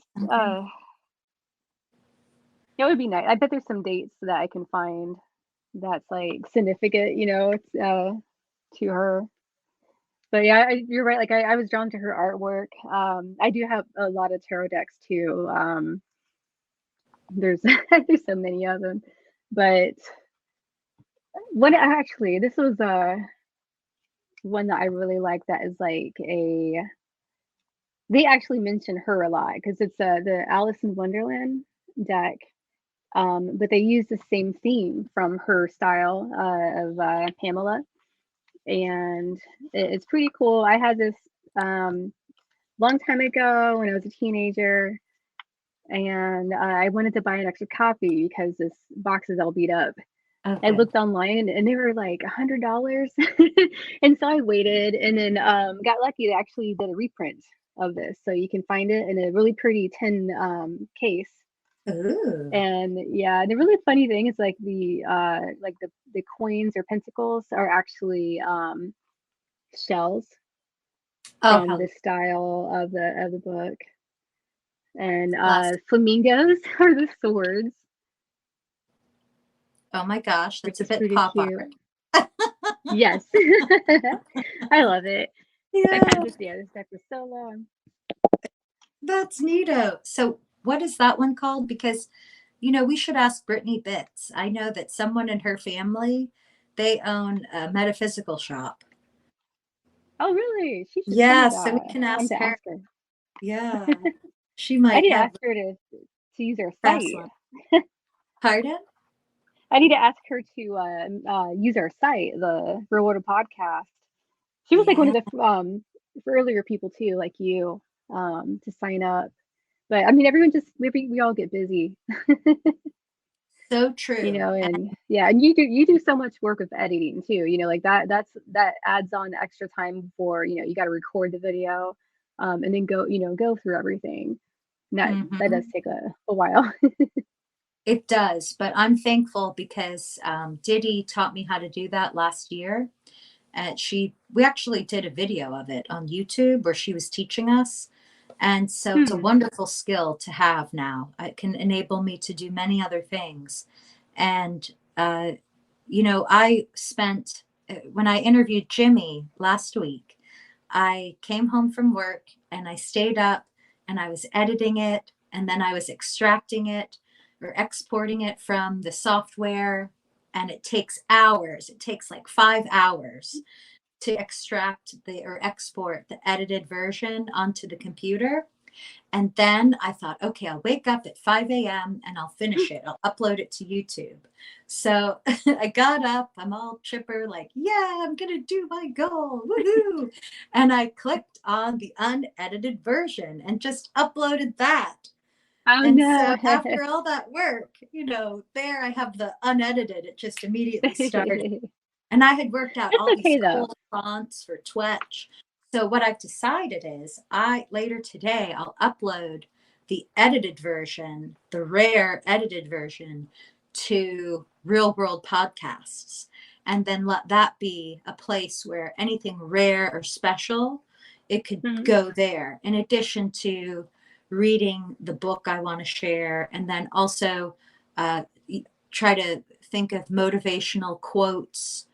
it would be nice. I bet there's some dates that I can find that's like significant, to her. But yeah, you're right. Like I was drawn to her artwork. I do have a lot of tarot decks too. There's there's so many of them, but this was one that I really like. That is like a they actually mention her a lot because it's the Alice in Wonderland deck. But they use the same theme from her style of Pamela, and it's pretty cool. I had this long time ago when I was a teenager, and I wanted to buy an extra copy because this box is all beat up. Oh, I good. looked online and they were like $100, and so I waited, and then got lucky. They actually did a reprint of this, so you can find it in a really pretty tin case. Ooh. And yeah, the really funny thing is like the coins or pentacles are actually shells Oh, from hell the style of the book. And yes. flamingos are the swords, Oh my gosh, which that's a is bit pretty pop cute. art. Yes. I love it. I've had Yeah, this deck for so long. that's neato. So what is that one called? Because, we should ask Brittany Bits. I know that someone in her family, they own a metaphysical shop. Oh, really? She should send me Yeah, so we that. can I need ask to her. ask her. Yeah, she I might need to have ask her to use her brass site. line. Pardon? I need to ask her to use our site, the Rewarded Podcast. She was like one Yeah, of the earlier people too, like you, to sign up. But I mean, everyone just we all get busy, so true. and yeah, and you do so much work with editing too, like that adds on extra time for you got to record the video, and then go through everything. And that does Mhm. take a while. It does, but I'm thankful because Diddy taught me how to do that last year. And we actually did a video of it on YouTube where she was teaching us. And so it's a Hmm. wonderful skill to have now. It can enable me to do many other things. And, I spent, when I interviewed Jimmy last week, I came home from work and I stayed up and I was editing it and then I was extracting it or exporting it from the software. And it takes hours. It takes like 5 hours to extract or export the edited version onto the computer. And then I thought, okay, I'll wake up at 5 a.m. and I'll finish it. I'll upload it to YouTube. So I got up, I'm all chipper, like, yeah, I'm going to do my goal. Woohoo. And I clicked on the unedited version and just uploaded that. Oh And no. so after all that work, there I have the unedited. It just immediately started. And I had worked out That's all these okay though. cool fonts for Twetch. So what I've decided is later today I'll upload the edited version, the rare edited version to Real World Podcasts. And then let that be a place where anything rare or special, it could Mhm. go there. In addition to reading the book I want to share, and then also uh, try to think of motivational quotes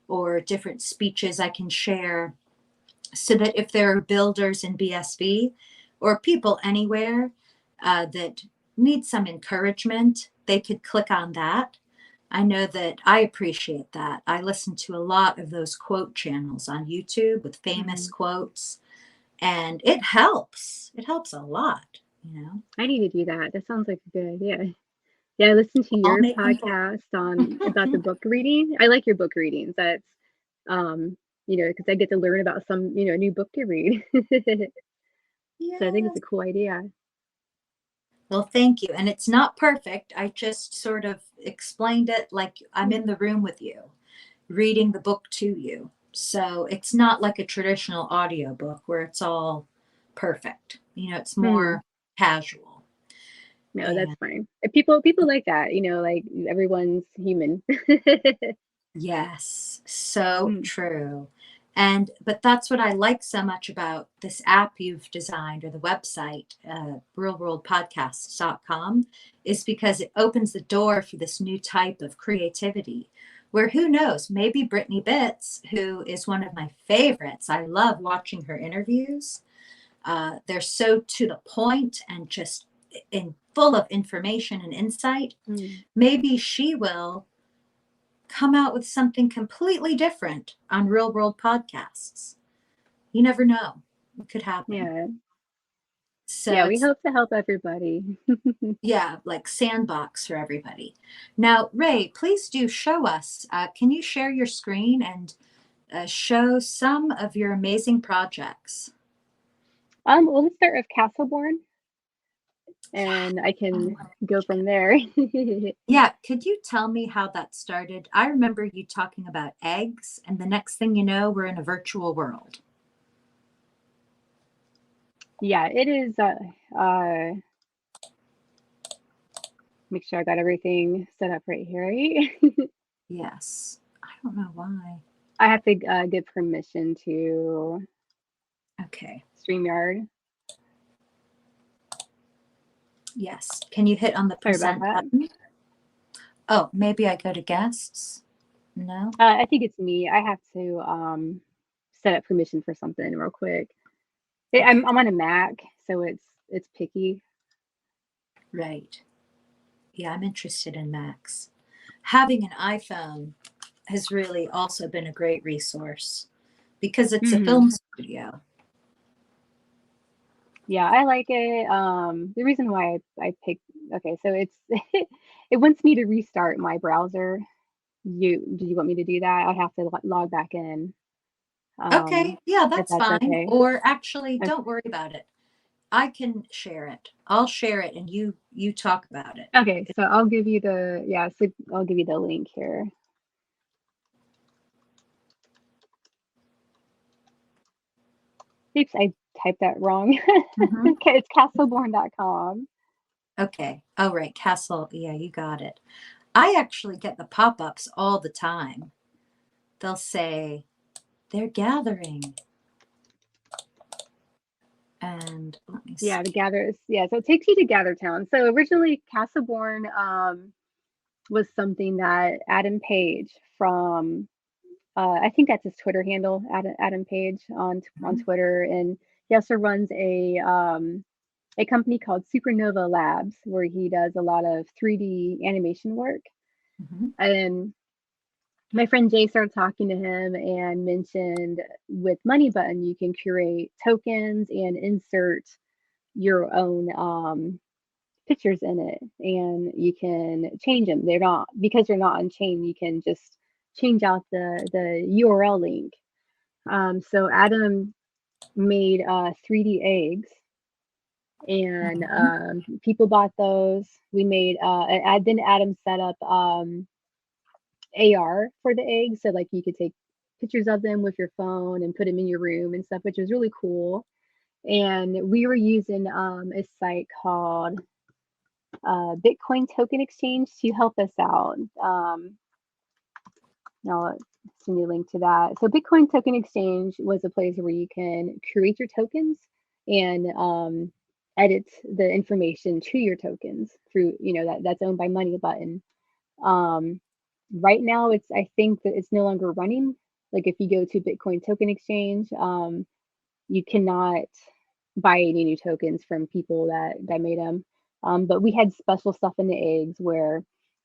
or different speeches I can share so that if there are builders in BSV or people anywhere that need some encouragement, they could click on that. I know that I appreciate that. I listen to a lot of those quote channels on YouTube with famous Mhm. quotes, and it helps. It helps a lot. I need to do that. That sounds like a good idea. Yeah, I listened to I'll your make them for podcast on about the book reading. I like your book readings. That's because I get to learn about some, new book to read. So I think it's Yes. a cool idea. Well, thank you. And it's not perfect. I just sort of explained it like I'm in Hmm. the room with you, reading the book to you. So it's not like a traditional audiobook where it's all perfect. It's Hmm. more casual. No, that's And fine. People like that, like everyone's human. yes, so Hmm. true. But that's what I like so much about this app you've designed, or the website, realworldpodcasts.com, is because it opens the door for this new type of creativity where, who knows, maybe Brittany Bits, who is one of my favorites. I love watching her interviews. They're so to the point and just full of information and insight. Maybe she will come out with something completely different on Real World Podcasts. You never know. It could happen. Yeah. So yeah, we hope to help everybody. Yeah, like sandbox for everybody. Now, Rae, please do show us. Can you share your screen and show some of your amazing projects? Well, let's start with Castleborn, and I can go from there. Yeah, could you tell me how that started? I remember you talking about eggs, and the next thing you know, we're in a virtual world. Yeah, it is. Make sure I got everything set up right here, right? Yes. I don't know why. I have to get permission to Okay. StreamYard. Yes. Can you hit on the Sorry about present that. button? Oh, maybe I go to guests. No. I think it's me. I have to set up permission for something real quick. Okay. I'm on a Mac, so it's picky. Right. Yeah, I'm interested in Macs. Having an iPhone has really also been a great resource because it's a film studio. Yeah, I like it. The reason why I picked, okay, so it's it wants me to restart my browser. Do you want me to do that? I'd have to log back in. Okay, yeah, If that's that's fine. okay. Or actually, Okay. don't worry about it. I can share it. I'll share it and you talk about it. Okay, so I'll give you I'll give you the link here. Oops, I typed that wrong. Okay, it's castleborn.com. Okay. Oh, right. Castle. Yeah, you got it. I actually get the pop-ups all the time. They'll say, they're gathering. And let me see. Yeah, so it takes you to Gathertown. So originally Castleborn was something that Adam Page from I think that's his Twitter handle, Adam Page on Twitter, and he also runs a company called Supernova Labs where he does a lot of 3D animation work. And my friend Jay started talking to him and mentioned with Money Button you can curate tokens and insert your own pictures in it, and you can change them. They're not, because they're not on chain, you can just change out the URL link. So Adam made 3D eggs, and people bought those. We made then Adam set up AR for the eggs, so like you could take pictures of them with your phone and put them in your room and stuff, which was really cool. And we were using a site called Bitcoin Token Exchange to help us out. Now I'll send you a link to that. So Bitcoin Token Exchange was a place where you can create your tokens and edit the information to your tokens through, that's owned by Money Button. Right now, I think that it's no longer running. Like if you go to Bitcoin Token Exchange, you cannot buy any new tokens from people that made them. But we had special stuff in the eggs where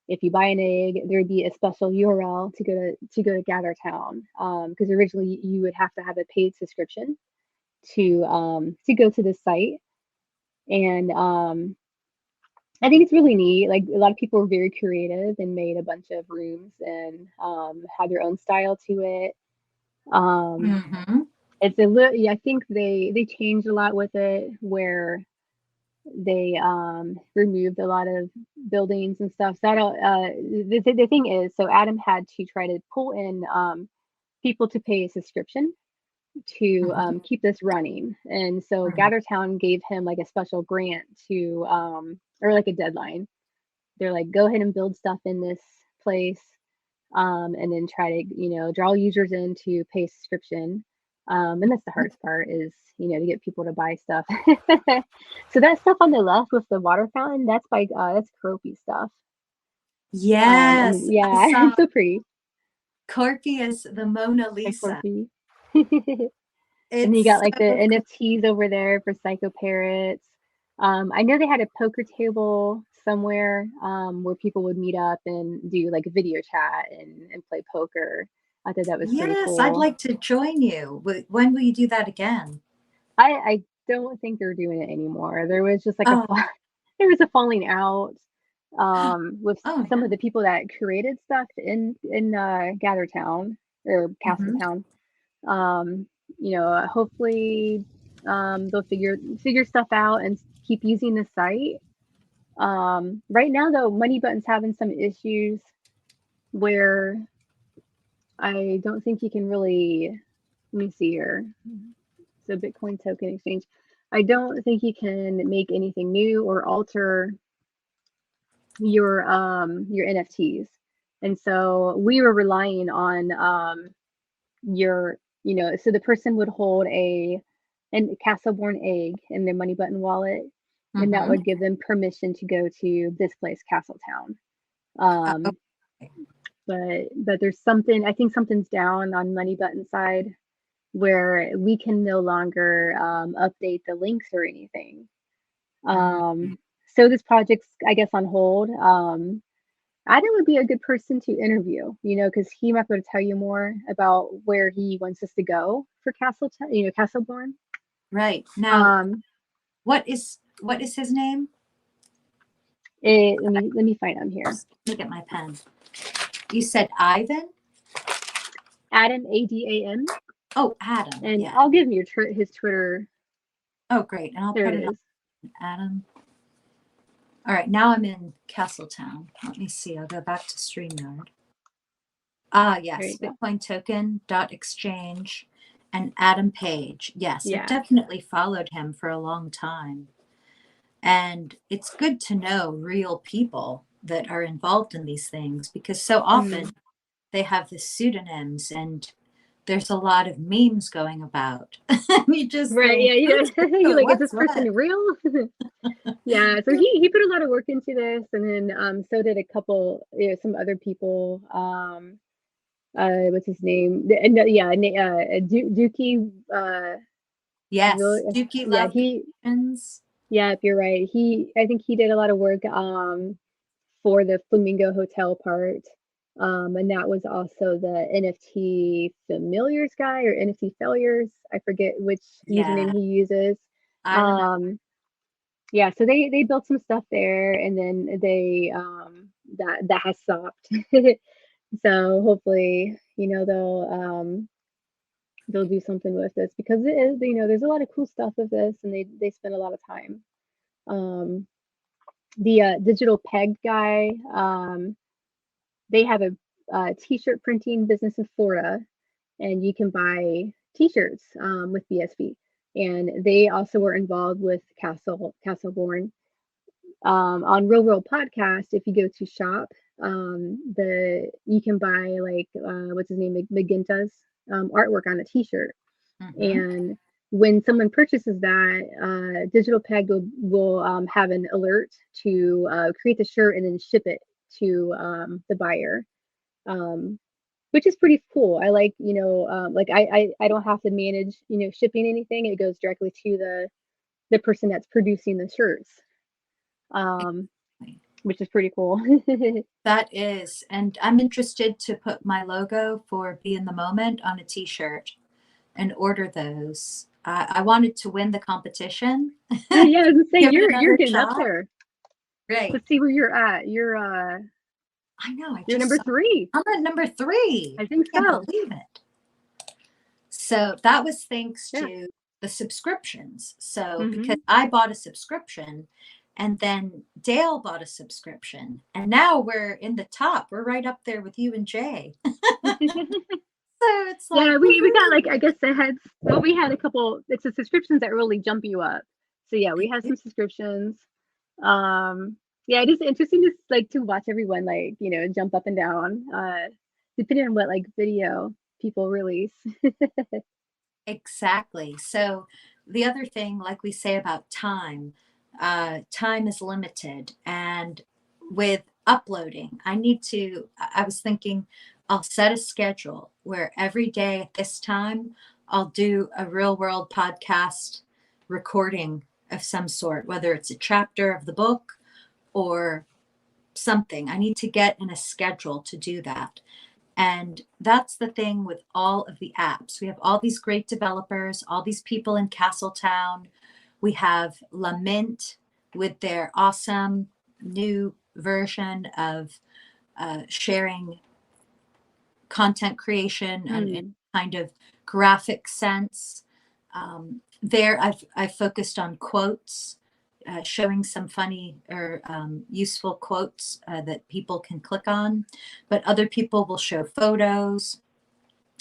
if you buy an egg, there'd be a special URL to go to Gathertown. Because originally you would have to have a paid subscription to go to the site. And I think it's really neat. Like a lot of people were very creative and made a bunch of rooms and had their own style to it. It's a little, yeah, I think they changed a lot with it, where they removed a lot of buildings and stuff. So I don't. The thing is, so Adam had to try to pull in people to pay a subscription to keep this running, and so Gathertown gave him like a special grant to or like a deadline. They're like, go ahead and build stuff in this place. and then try to, draw users in to pay subscription. And that's the hardest part is, to get people to buy stuff. So that stuff on the left with the water fountain, that's Cropy stuff. Yes, I Yeah, saw it's so pretty. Corky is the Mona Hi, Lisa. Corpy. And you It's got like the so cool. NFTs over there for Psycho Parrots. I know they had a poker table somewhere where people would meet up and do like a video chat and play poker. I thought that was pretty Yes, I'd cool. like to join you. When will you do that again? I don't think they're doing it anymore. There was just like Oh, there was a falling out with oh some of no. the people that created stuff in Gathertown or Hmm. Castletown. Um, hopefully they'll figure stuff out and keep using the site. Right now though, Money Button's having some issues where I don't think you can really, let me see here. So Bitcoin token exchange. I don't think you can make anything new or alter your NFTs. And so we were relying on your, so the person would hold a Castleborn egg in their Money Button wallet, and that Hmm. would give them permission to go to this place, Castletown. Um, Okay. but there's something, I think something's down on Money Button side where we can no longer update the links or anything. Mm. So this project's, I guess, on hold. Adam would be a good person to interview, because he might be able to tell you more about where he wants us to go for Castleborn. Right. Now, Um, what is his name? let me find him here. Look at my pen. You said Ivan? Adam, Adam, Oh, Adam. and Yeah. I'll give him his Twitter. Oh, great. And I'll There put it it on is. Adam. All right. Now I'm in Castletown. Let me see. I'll go back to StreamYard. Ah, There yes. you go. Bitcoin token dot exchange and Adam Page. Yes, I've Yeah. definitely followed him for a long time. And it's good to know real people that are involved in these things because so often Mm. they have the pseudonyms and there's a lot of memes going about. You just Right. think, Yeah. who's You're who? like, is What's this what? person real? Yeah. So he put a lot of work into this, and then so did a couple, some other people. What's his name? Dookie. Yes, Dookie Yeah, Love Creations. yeah, if you're right. I think he did a lot of work for the Flamingo Hotel part. And that was also the NFT familiars guy or NFT failures. I forget which Yeah, username he uses. I remember. Yeah, so they built some stuff there, and then that has stopped. So hopefully, they'll do something with this because it is, there's a lot of cool stuff with this, and they spend a lot of time. The digital peg guy, they have a t-shirt printing business in Florida, and you can buy t-shirts with BSB. And they also were involved with Castleborn. On Real World Podcast, if you go to shop, you can buy like what's his name, McGinta's artwork on a t-shirt. Mm-hmm. And when someone purchases that, Digital Peg will have an alert to create the shirt and then ship it to the buyer, um, which is pretty cool. I like, like I don't have to manage, shipping anything. It goes directly to the person that's producing the shirts, um, which is pretty cool. That is, and I'm interested to put my logo for Be in the Moment on a t-shirt and order those. I wanted to win the competition. Yeah, I was gonna say Give it you're another getting up shot. there. Great. Let's see where you're at. I know, I You're just number saw. 3. I'm at number 3. I think Can't so. believe it. So that was thanks Yeah. to the subscriptions. So because Hmm. I bought a subscription and then Dale bought a subscription and now we're in the top. We're right up there with you and Jay. So it's like, Yeah, we got woohoo. like, I guess it had, well, we had a couple, it's the subscriptions that really jump you up. So yeah, we had some subscriptions. Yeah, it is interesting to like to watch everyone like, jump up and down. depending on what like video people release. Exactly. So the other thing, like we say about time, time is limited. And with uploading, I was thinking I'll set a schedule where every day at this time, I'll do a real world podcast recording of some sort, whether it's a chapter of the book or something. I need to get in a schedule to do that. And that's the thing with all of the apps. We have all these great developers, all these people in Castletown. We have Lament with their awesome new version of sharing content creation and in Hmm. kind of graphic sense. I've focused on quotes, showing some funny or useful quotes that people can click on, but other people will show photos,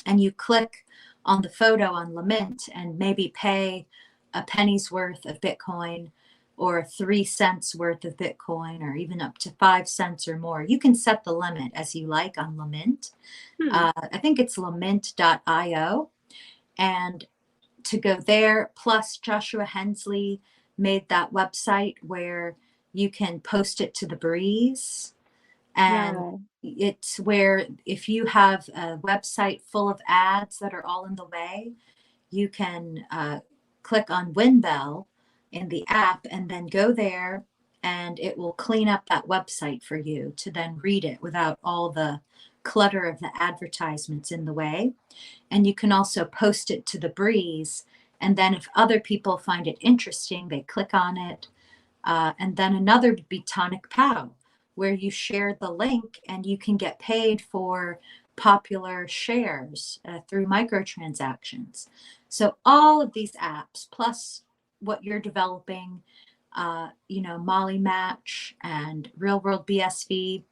and you click on the photo on Lament and maybe pay a penny's worth of Bitcoin or 3 cents worth of Bitcoin or even up to 5 cents or more. You can set the limit as you like on Lament. Hmm. I think it's lament.io. And to go there, plus Joshua Hensley made that website where you can post it to the breeze. And Yeah. it's where if you have a website full of ads that are all in the way, you can click on Winbell in the app and then go there, and it will clean up that website for you to then read it without all the clutter of the advertisements in the way. And you can also post it to the breeze. And then if other people find it interesting, they click on it. And then another would be Tonic Pow, where you share the link and you can get paid for popular shares through microtransactions. So all of these apps, plus what you're developing, Molly Match and Real World BSV,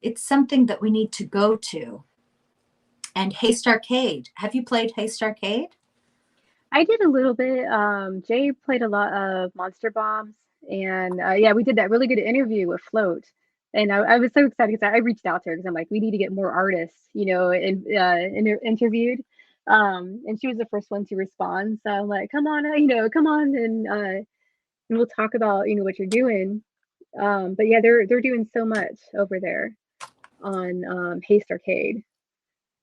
it's something that we need to go to. And Haste Arcade. Have you played Haste Arcade? I did a little bit. Jay played a lot of Monster Bombs, and yeah, we did that really good interview with Float. And I was so excited because I reached out to her because I'm like, we need to get more artists, interviewed. And she was the first one to respond. So I'm like, come on, come on, and we'll talk about what you're doing. But yeah, they're doing so much over there on Haste Arcade.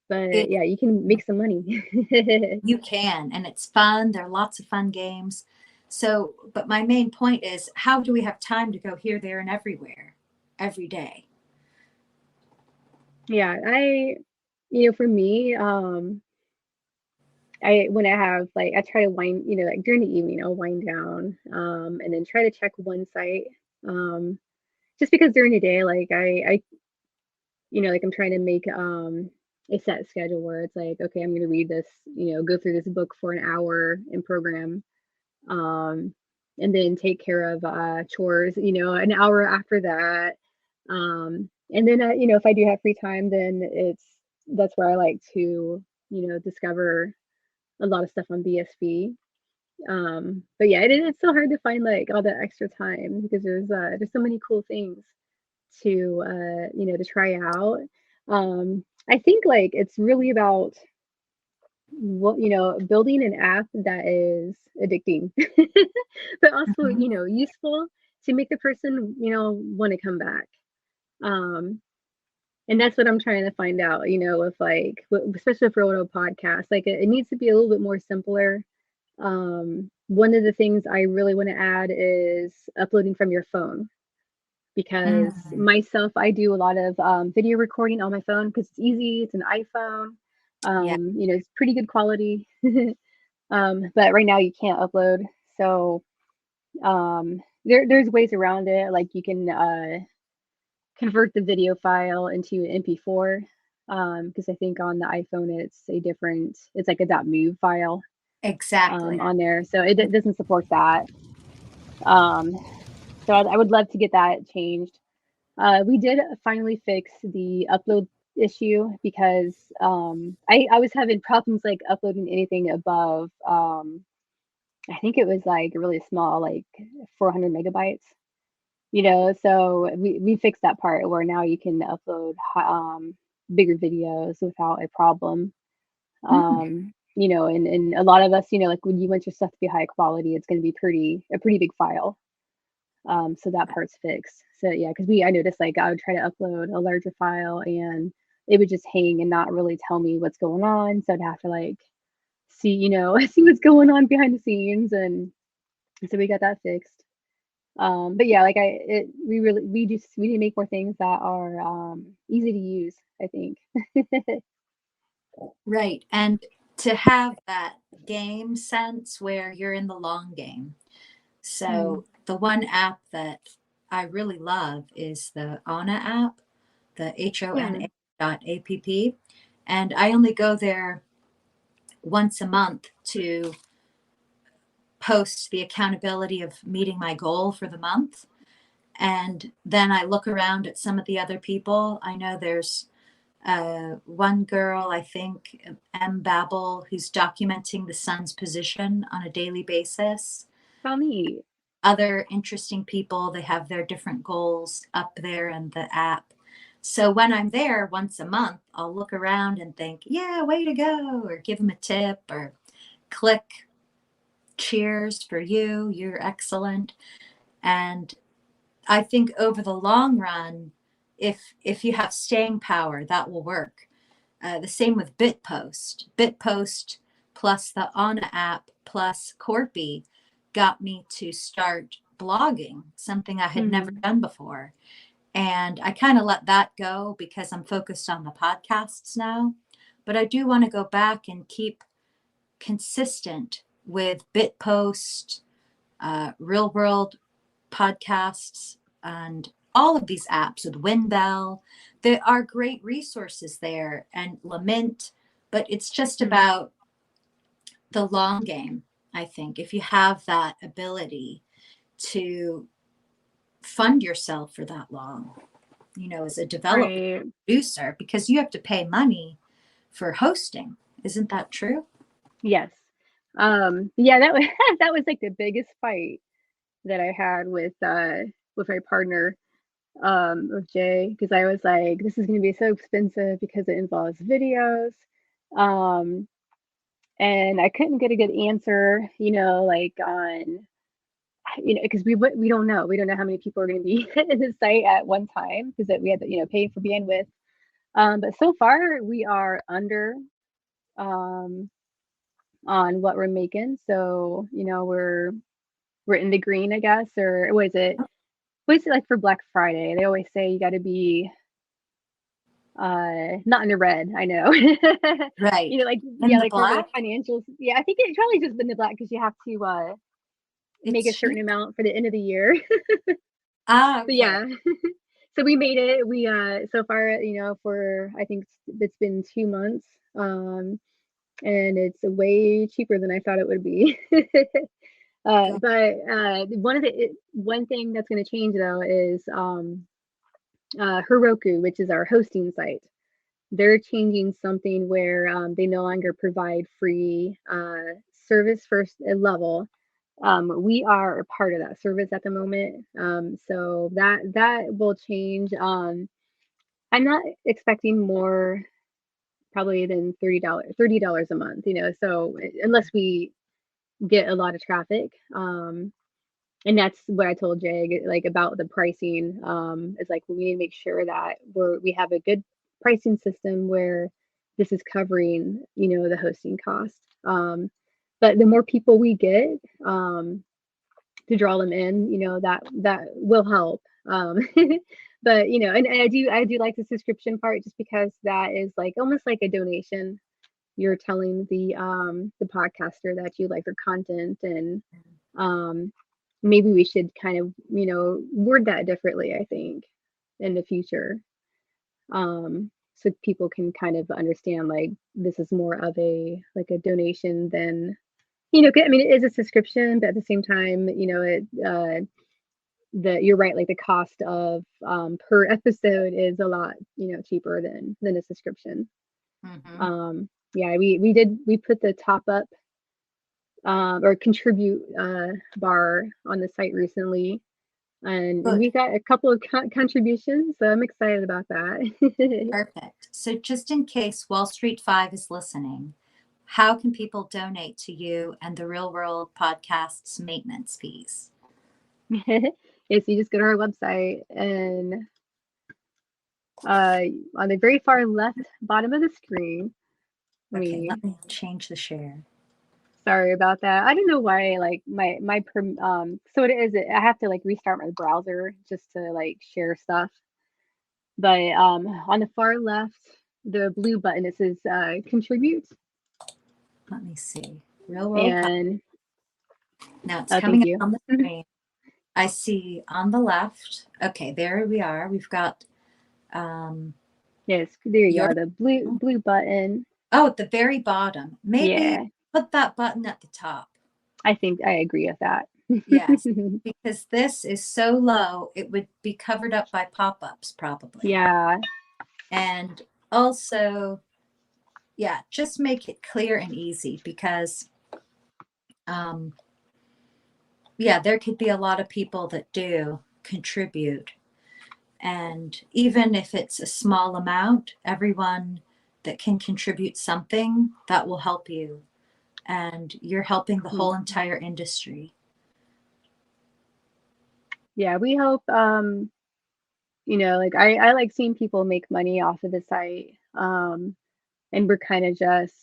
But It yeah, you can make some money. You can, and it's fun. There are lots of fun games. So, but my main point is, how do we have time to go here, there, and everywhere every day? Yeah, for me, I when I have like I try to wind, like during the evening, I'll wind down, and then try to check one site. Um, just because during the day, like like I'm trying to make a set schedule where it's like, okay, I'm gonna read this, go through this book for an hour in program, um, and then take care of chores, an hour after that. And then if I do have free time, then that's where I like to, discover a lot of stuff on BSB. But yeah, it's so hard to find like all that extra time because there's so many cool things to to try out. I think like it's really about what building an app that is addicting, but also Mhm. useful to make the person want to come back. Um, and that's what I'm trying to find out, with like, especially for a podcast, like it needs to be a little bit more simpler. One of the things I really want to add is uploading from your phone because Mm, myself, I do a lot of video recording on my phone because it's easy. It's an iPhone. yeah, It's pretty good quality. But right now you can't upload. So there's ways around it. Like you can convert the video file into an MP4 because I think on the iPhone it's like a .mov file exactly. on there, so it doesn't support that. Um, so I would love to get that changed. We did finally fix the upload issue because I was having problems like uploading anything above I think it was like really small, like 400 megabytes. So we fixed that part where now you can upload bigger videos without a problem. Mm, You know, and a lot of us, you know, like when you want your stuff to be high quality, it's going to be a pretty big file. So that part's fixed. So yeah, because I noticed like I would try to upload a larger file and it would just hang and not really tell me what's going on. So I'd have to like see, you know, see what's going on behind the scenes, and so we got that fixed. But yeah, like we need to make more things that are easy to use, I think. right. And to have that game sense where you're in the long game. Mm, So the one app that I really love is the Hona app, the yeah. HONA.app. And I only go there once a month to post the accountability of meeting my goal for the month. And then I look around at some of the other people. I know there's one girl, I think, M. Babel, who's documenting the sun's position on a daily basis. How neat. Other interesting people, they have their different goals up there in the app. So when I'm there once a month, I'll look around and think, yeah, way to go, or give them a tip, or click cheers for you, you're excellent. And I think over the long run, if you have staying power, that will work. The same with Bitpost. Bitpost plus the Ana app plus Corpy got me to start blogging, something I had never Mm, done before. And I kind of let that go because I'm focused on the podcasts now. But I do want to go back and keep consistent with Bitpost, real world podcasts, and all of these apps with Windbell. There are great resources there and Lament, but it's just mm. about the long game. I think if you have that ability to fund yourself for that long, you know, as a developer, Right. producer, because you have to pay money for hosting. Isn't that true? Yes. Yeah, that was that was like the biggest fight that I had with my partner, with Jay, because I was like, this is gonna be so expensive because it involves videos. Um, and I couldn't get a good answer, you know, like on, you know, because we don't know. We don't know how many people are gonna be in the site at one time because we had to, you know, pay for bandwidth. But so far we are under um on what we're making. So, you know, we're in the green, I guess, or what is it like for Black Friday? They always say you got to be not in the red. I know. You Right. know, like In yeah, the like for the black, financials. Yeah, I think it's probably just been the black because you have to make a it's certain huge. amount for the end of the year. Ah, But okay. yeah. So we made it. We so far, you know, for I think it's been 2 months. And it's way cheaper than I thought it would be. Good. But one thing that's going to change though is Heroku, which is our hosting site. They're changing something where they no longer provide free service first level. We are a part of that service at the moment, so that will change. I'm not expecting more probably than $30 a month. You know, so unless we get a lot of traffic. And that's what I told Jay, like about the pricing. Is like we need to make sure that we have a good pricing system where this is covering, you know, the hosting cost. But the more people we get to draw them in, you know, that will help. But you know, and I do like the subscription part just because that is like almost like a donation. You're telling the podcaster that you like their content, and um, maybe we should kind of, you know, word that differently, I think, in the future. So people can kind of understand like this is more of a like a donation than, you know, I mean it is a subscription, but at the same time, you know, you're right, like the cost of per episode is a lot, you know, cheaper than a subscription. Hmm. Yeah, we put the top up or contribute bar on the site recently. And Good. we got a couple of contributions, so I'm excited about that. Perfect. So just in case Wall Street 5 is listening, how can people donate to you and the Real World Podcast's maintenance fees? Yes, you just go to our website, and on the very far left bottom of the screen, Okay, let me change the share. sorry about that. I don't know why, like so it is, I have to like restart my browser just to like share stuff. But on the far left, the blue button, it says contribute. Let me see. Real World Podcast. And Now it's oh, coming thank up you. on the screen. I see on the left. Okay, there we are. We've got Yes, there you your go. The blue button. at the very bottom. Maybe Yeah, put that button at the top. I think I agree with that. Yes, because this is so low, it would be covered up by pop-ups probably. Yeah. And also, yeah, just make it clear and easy because, yeah, there could be a lot of people that do contribute. And even if it's a small amount, everyone that can contribute something, that will help you. And you're helping the whole entire industry. Yeah, we hope like I like seeing people make money off of the site. And we're kind of just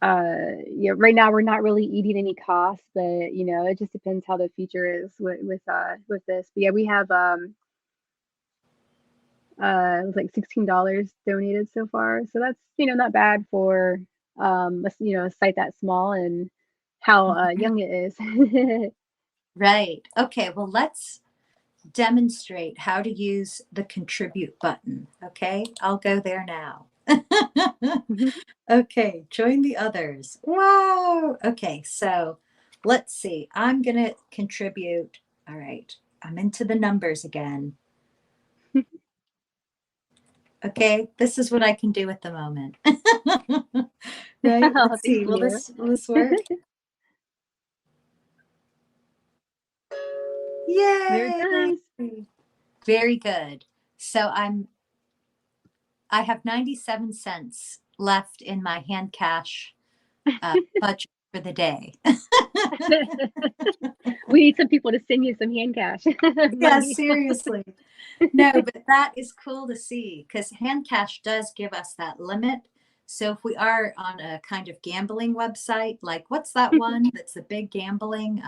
yeah, right now we're not really eating any costs, but it just depends how the future is with this. But yeah, we have it was like $16 donated so far. So that's not bad for a site that small and how young it is. Right. Okay. Well, let's demonstrate how to use the contribute button. Okay. I'll go there now. Okay. Join the others. Wow. Okay. So let's see. I'm going to contribute. All right. I'm into the numbers again. Okay. This is what I can do at the moment. Right. Oh, Let's thank see. you. Will this work? There it Yay. goes. Very good. So I have 97 cents left in my hand cash budget for the day. We need some people to send you some hand cash Yeah, money. seriously. No, but that is cool to see because hand cash does give us that limit. So if we are on a kind of gambling website, like what's that one that's the big gambling?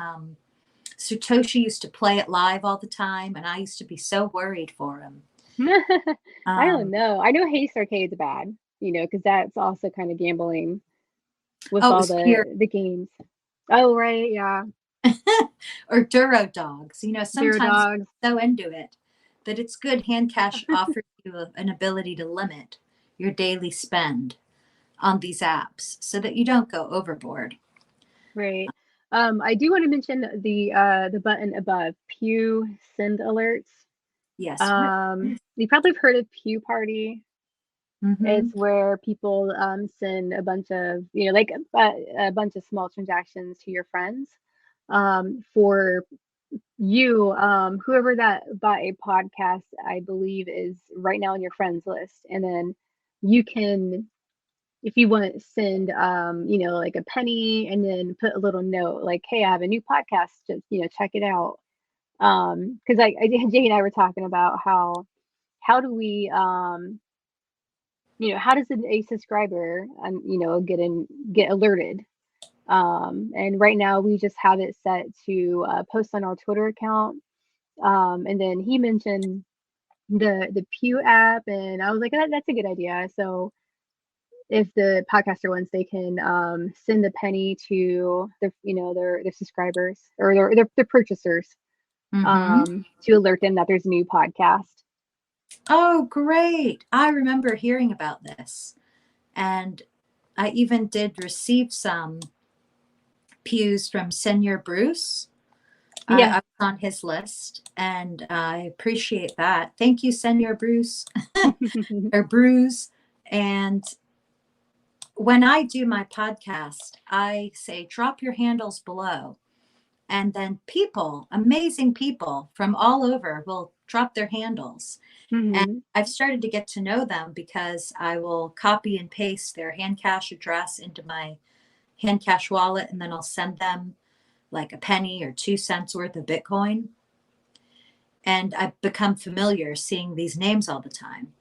Satoshi used to play it live all the time, and I used to be so worried for him. I don't know. I know Haste Arcade's bad, because that's also kind of gambling with Oh, it all was pure. the games. Oh, right, yeah. Or Duro Dogs. Zero Sometimes dogs. you're so into it that it's good. Hand cash offers you an ability to limit your daily spend on these apps so that you don't go overboard. Right. I do want to mention the button above, Pew Send Alerts. Yes. What? You probably have heard of Pew Party. Mm-hmm. It's where people send a bunch of, like a bunch of small transactions to your friends for you, whoever that bought a podcast, I believe, is right now on your friends list. And then you can, if you want to send, like a penny and then put a little note like, hey, I have a new podcast, just, check it out. Because Jay and I were talking about how do we, how does a subscriber, get alerted? And right now we just have it set to post on our Twitter account. And then he mentioned the Pew app, and I was like, that's a good idea. So if the podcaster wants, they can send a penny to their subscribers or their purchasers Mm-hmm. to alert them that there's a new podcast. Oh, great. I remember hearing about this. And I even did receive some pews from Senior Bruce. Yeah. I was on his list and I appreciate that. Thank you, Senior Bruce or Bruce. And when I do my podcast, I say, drop your handles below. And then people, amazing people from all over will drop their handles. And Mhm. I've started to get to know them because I will copy and paste their hand cash address into my hand cash wallet, and then I'll send them like a penny or 2 cents worth of Bitcoin. And I've become familiar seeing these names all the time.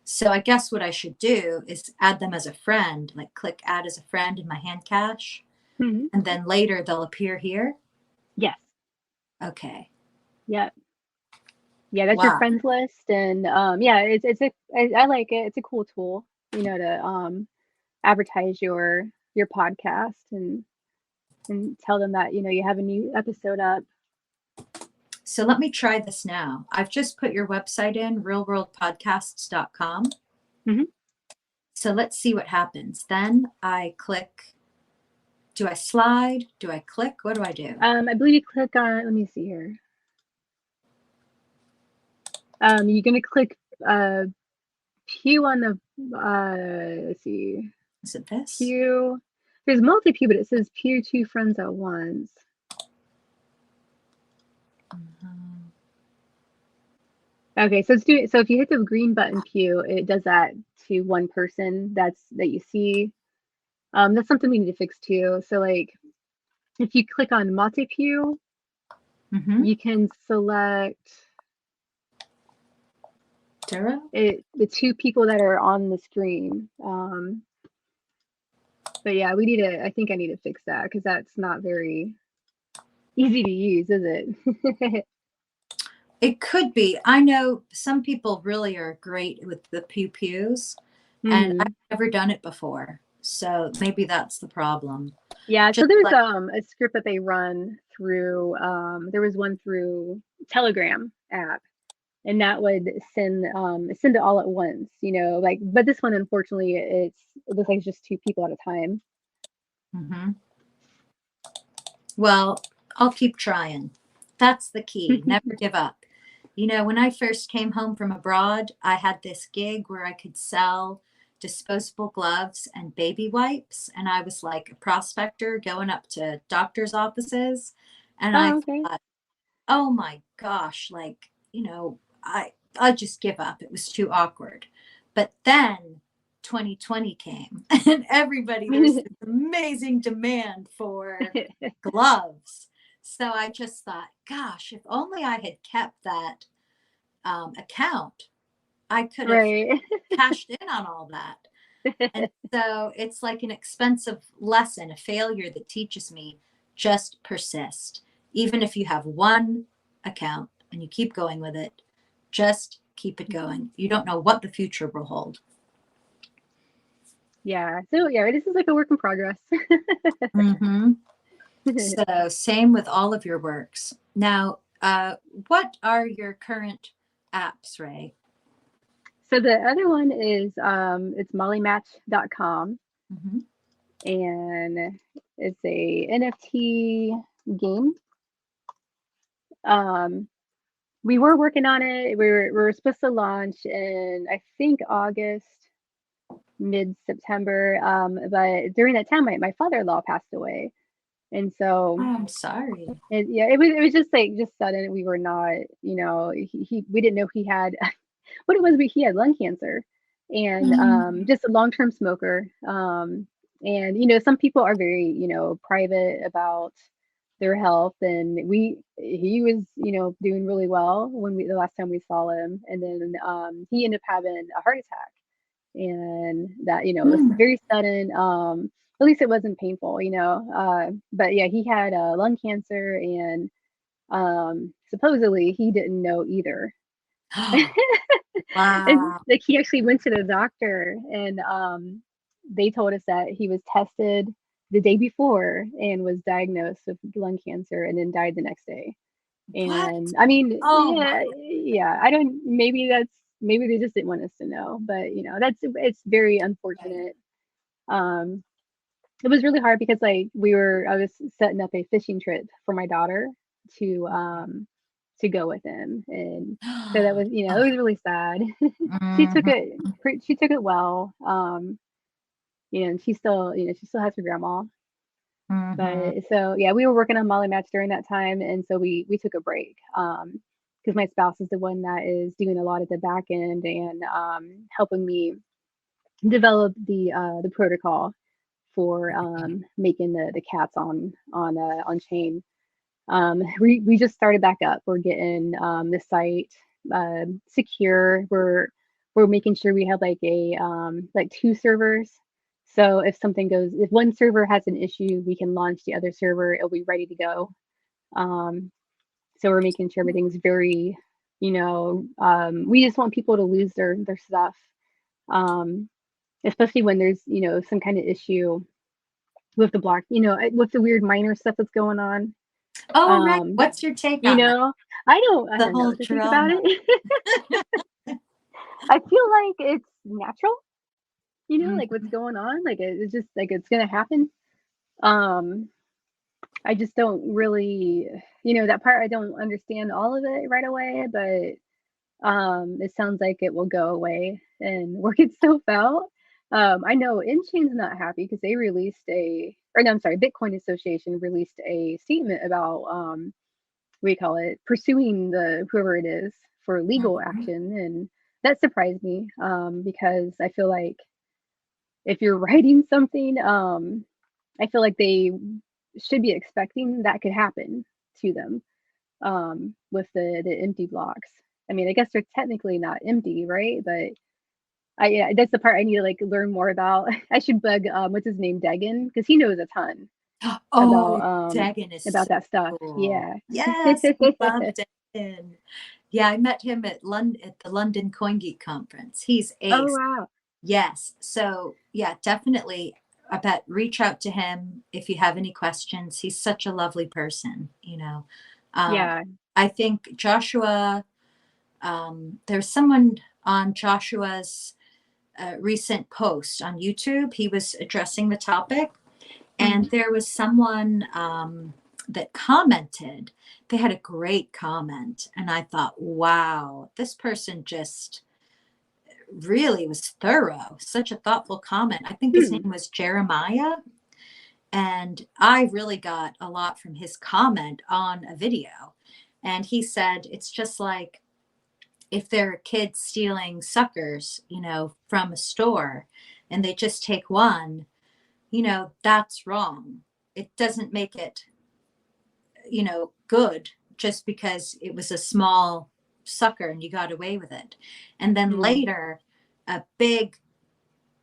So I guess what I should do is add them as a friend, like click add as a friend in my hand cash, Mhm. and then later they'll appear here. Yes. Okay. Yep. Yeah, that's your Wow. friends list, and yeah, I like it. It's a cool tool, to advertise your podcast and tell them that you have a new episode up. So let me try this now. I've just put your website in, realworldpodcasts.com. Mhm. So let's see what happens. Then I click. Do I slide? Do I click? What do I do? I believe you click on. Let me see here. You're gonna click Pew on the. Let's see. Is it this? Pew. There's multi-pew, but it says pew two friends at once. Okay, so so if you hit the green button pew, it does that to one person that you see. That's something we need to fix too. So like if you click on multi pew, you can select the two people that are on the screen. But yeah, I think I need to fix that because that's not very easy to use, is it? It could be. I know some people really are great with the pew pews, and I've never done it before. So maybe that's the problem. Yeah, so Just there's like, a script that they run through there was one through Telegram app, and that would send it all at once, like, but this one unfortunately it looks like it's just two people at a time. well, I'll keep trying. That's the key. Never give up. When I first came home from abroad, I had this gig where I could sell disposable gloves and baby wipes. And I was like a prospector going up to doctor's offices. And I Oh, okay. thought, oh my gosh, like, I just give up. It was too awkward. But then 2020 came and there was this amazing demand for gloves. So I just thought, gosh, if only I had kept that account, I could have Right. cashed in on all that. And so it's like an expensive lesson, a failure that teaches me just persist. Even if you have one account and you keep going with it, just keep it going. You don't know what the future will hold. Yeah. So yeah, this is like a work in progress. So same with all of your works. Now, what are your current apps, Rae? So the other one is it's mollymatch.com, and it's a NFT game. We were working on it. We were supposed to launch in, I think, August, mid-September. But during that time, my father-in-law passed away, and so Oh, I'm sorry. it was just sudden. We were not, we didn't know he had what it was. He had lung cancer, and just a long-term smoker. And some people are very private about their health, and he was doing really well when the last time we saw him, and then he ended up having a heart attack, and that was very sudden. At least it wasn't painful, but yeah, he had lung cancer, and supposedly he didn't know either. And Wow. like he actually went to the doctor, and they told us that he was tested the day before and was diagnosed with lung cancer and then died the next day. What? And I mean, Oh my. yeah, I don't, maybe they just didn't want us to know, but it's very unfortunate. Um, it was really hard because like I was setting up a fishing trip for my daughter to go with him, and so that was it was really sad. She took Mhm. it she took it well. And she still has her grandma. Mm-hmm. But so yeah, we were working on Molly Match during that time, and so we took a break because my spouse is the one that is doing a lot of the back end and helping me develop the protocol for making the cats on chain. We just started back up. We're getting the site secure. We're making sure we have like a like two servers. So if one server has an issue, we can launch the other server. It'll be ready to go. Um, so we're making sure everything's very, we just want people to lose their stuff, um, especially when there's some kind of issue with the block, with the weird minor stuff that's going on. Oh, right. Um, What's your take you on that? know, I The don't know whole what to think about drama. it. I feel like it's natural, like what's Mhm. going on. Like it's just like it's gonna happen. Um, I just don't really, that part I don't understand all of it right away, but it sounds like it will go away and work itself out. I know InChain's not happy because they released or no, I'm sorry, Bitcoin Association released a statement about what do you call it, pursuing whoever it is for legal Mhm. action, and that surprised me because I feel like if you're writing something, I feel like they should be expecting that could happen to them with the empty blocks. I mean, I guess they're technically not empty, right? But yeah, that's the part I need to like learn more about. I should bug what's his name, Degan, because he knows a ton Oh, about Dagan is so that stuff. cool. Yeah. Yes, we love Dagan. Yeah, I met him at the London CoinGeek conference. He's Oh ace. wow. Yes. So yeah, definitely. I bet reach out to him if you have any questions. He's such a lovely person. Um, Yeah. I think Joshua, there's someone on Joshua's recent post on YouTube. He was addressing the topic, and Mhm. there was someone that commented. They had a great comment, and I thought, wow, this person just really was thorough. Such a thoughtful comment. I think his name Hmm. was Jeremiah. And I really got a lot from his comment on a video. And he said, it's just like if there are kids stealing suckers, from a store and they just take one, that's wrong. It doesn't make it, good just because it was a small sucker and you got away with it. And then Hmm. later, a big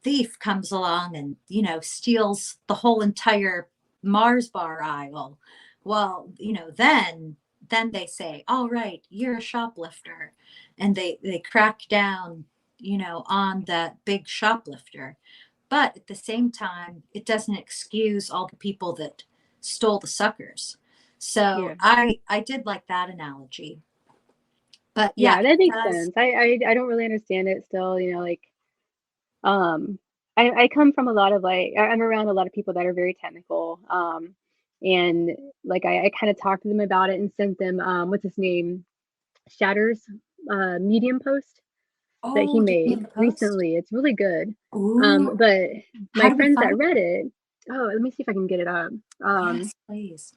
thief comes along and, steals the whole entire Mars bar aisle. Well, then they say, all right, you're a shoplifter. And they crack down, on that big shoplifter. But at the same time, it doesn't excuse all the people that stole the suckers. So Yeah. I did like that analogy. But yeah, Yeah, that it makes does. sense. I don't really understand it still, like um I come from a lot of like I'm around a lot of people that are very technical. And like I kind of talked to them about it and sent them what's his name? Shatter's Medium post that he Oh, did he made have a post? recently. It's really good. Ooh, But how my do we friends that find read it, oh, let me see if I can get it up. Um, Yes, please.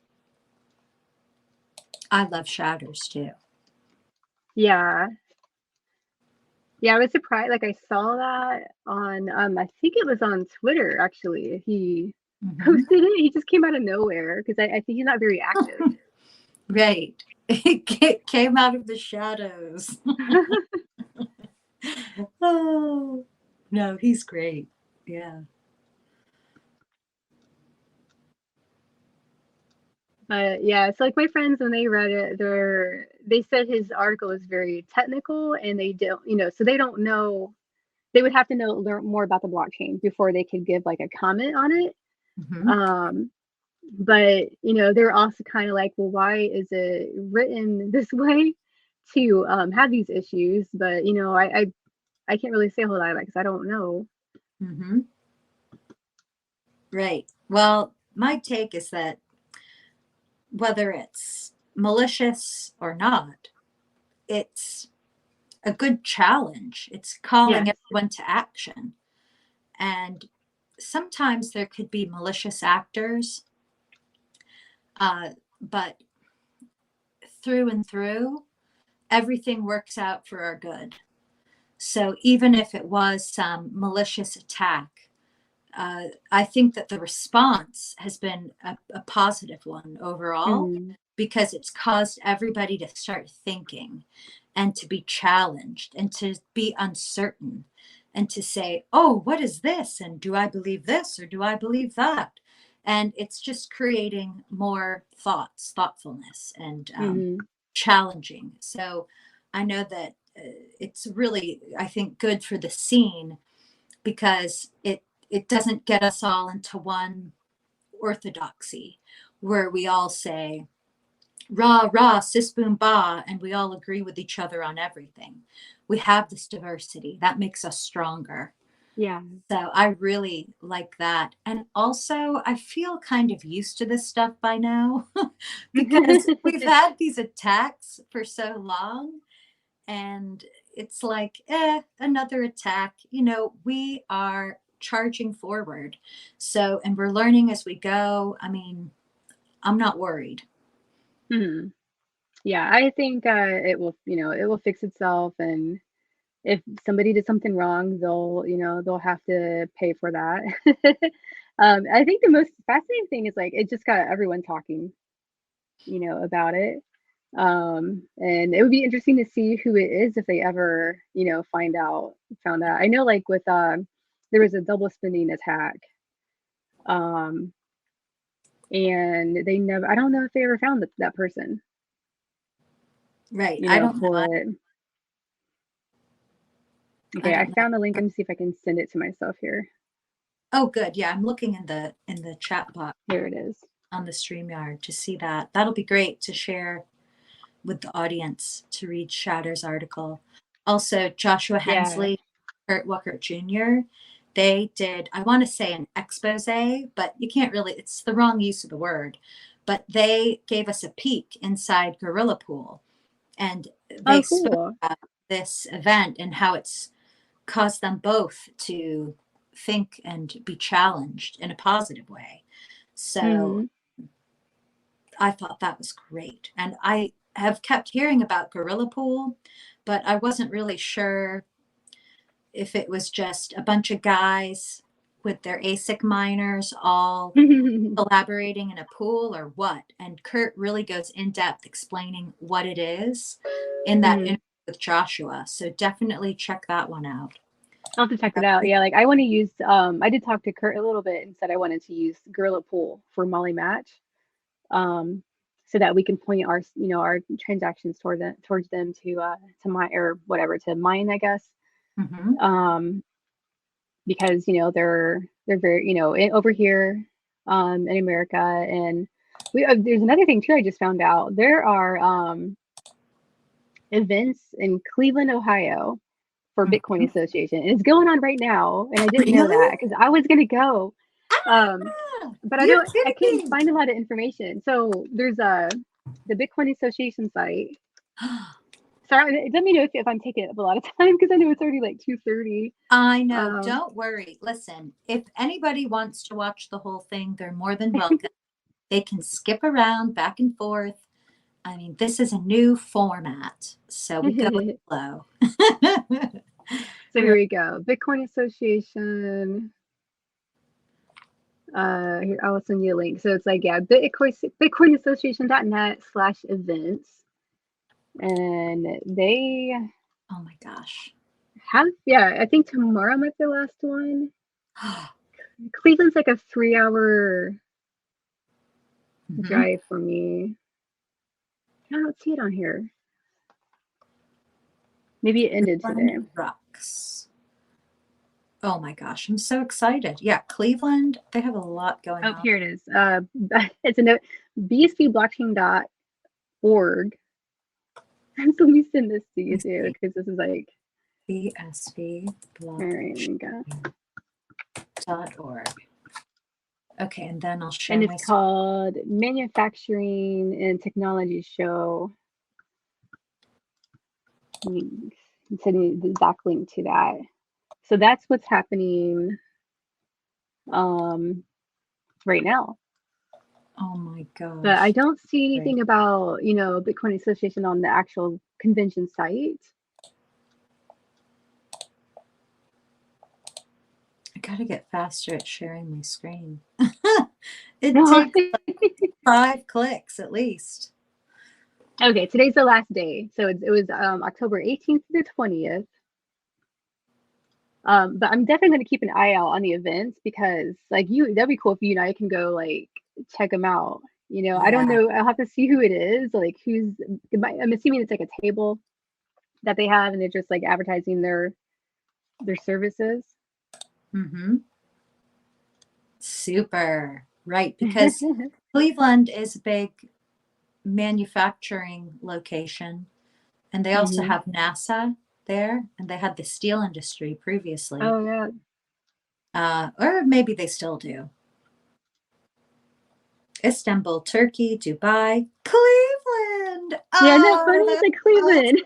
I love shatters too. yeah, yeah, I was surprised. Like I saw that on, I think it was on Twitter actually. He Hmm. posted it. He just came out of nowhere because I think he's not very active. Right. It came out of the shadows. Oh, no, he's great. Yeah. But yeah, it's like my friends when they read it, they said his article is very technical and they don't, so they don't know. They would have to learn more about the blockchain before they could give like a comment on it. Hmm. Um, but they're also kind of like, well, why is it written this way to have these issues? But I can't really say a whole lot about it because I don't know. Hmm. Right. Well, my take is that whether it's malicious or not, it's a good challenge. It's calling Yes. everyone to action. And sometimes there could be malicious actors, But through and through, everything works out for our good. So even if it was some malicious attack, I think that the response has been a positive one overall, Mhm. because it's caused everybody to start thinking and to be challenged and to be uncertain and to say, oh, what is this? And do I believe this or do I believe that? And it's just creating more thoughtfulness, and Mhm. challenging. So I know that it's really, I think, good for the scene, because it doesn't get us all into one orthodoxy where we all say rah rah sis boom ba and we all agree with each other on everything. We have this diversity that makes us stronger. Yeah. So I really like that. And also, I feel kind of used to this stuff by now because we've had these attacks for so long. And it's like, another attack. We are charging forward. So, and we're learning as we go. I mean, I'm not worried. Mhm. Yeah, I think, it will fix itself, and if somebody did something wrong, they'll have to pay for that. I think the most fascinating thing is, like, it just got everyone talking, about it. And it would be interesting to see who it is if they ever, found out. I know, like, with, there was a double spending attack, um, and I don't know if they ever found that person, Right. I don't know. for it. I Okay, I don't know. found the link. Let me see if I can send it to myself here. Oh, good. Yeah, I'm looking in the chat box Here it is. on the StreamYard to see that. That'll be great to share with the audience, to read Shatter's article. Also, Joshua Yeah. Hensley, Kurt Wuckert Jr., they did, I want to say, an expose, but you can't really, it's the wrong use of the word. But they gave us a peek inside Gorilla Pool, and Oh, they spoke cool. about this event and how it's caused them both to think and be challenged in a positive way. So Mhm. I thought that was great. And I have kept hearing about Gorilla Pool, but I wasn't really sure if it was just a bunch of guys with their ASIC miners all collaborating in a pool or what. And Kurt really goes in depth explaining what it is in that Mhm. interview with Joshua. So definitely check that one out. I'll have to check it out. Yeah, like, I wanna use, I did talk to Kurt a little bit and said I wanted to use Gorilla Pool for Molly Match, um, so that we can point our transactions towards them to mine, or whatever, to mine, I guess. Mm-hmm. Um, because, they're very, over here, in America, and there's another thing too I just found out. There are, events in Cleveland, Ohio, for Bitcoin Mm-hmm. Association, and it's going on right now, and I didn't know Really? that because I was gonna go, um, Ah, but you're I couldn't kidding. find a lot of information. So there's the Bitcoin Association site. Sorry, let me know if I'm taking up a lot of time because I know it's already like 2:30. I know. Um, Don't worry. Listen, if anybody wants to watch the whole thing, they're more than welcome. They can skip around back and forth. I mean, this is a new format, so we go with so the flow. here we go. Bitcoin Association. Here, I'll send you a link. So it's like, yeah, bitcoinassociation.net/events. And they Oh my gosh. yeah, I think tomorrow might be the last one. Cleveland's like a 3-hour Mm-hmm. drive for me. I don't see it on here. Maybe it ended Cleveland today. rocks. Oh my gosh, I'm so excited. Yeah, Cleveland, they have a lot going Oh, on. here it is. It's a note, bsvblockchain.org. So let me send this to Let you me too, see. because this is like, all right, here we go. bsvblockchain.org. Okay, and then I'll share And my it's called Manufacturing and Technology Show. I'm sending the exact link to that. So that's what's happening, right now. Oh my But I gosh. don't see Great. anything about, Bitcoin Association on the actual convention site. I gotta get faster at sharing my screen. It No. takes 5 clicks at least. Okay, today's the last day. So it was October 18th to the 20th. But I'm definitely going to keep an eye out on the events because like that'd be cool if you and I can go like check them out. I don't Yeah, know. I'll have to see who it is, like I'm assuming it's like a table that they have and they're just like advertising their services. mm-hmm. Super. Right, because Cleveland is a big manufacturing location, and they also Hmm. have NASA there, and they had the steel industry previously. Oh yeah. Or maybe they still do. Istanbul, Turkey, Dubai, Cleveland. Yeah, isn't that funny? Oh, It's like Cleveland.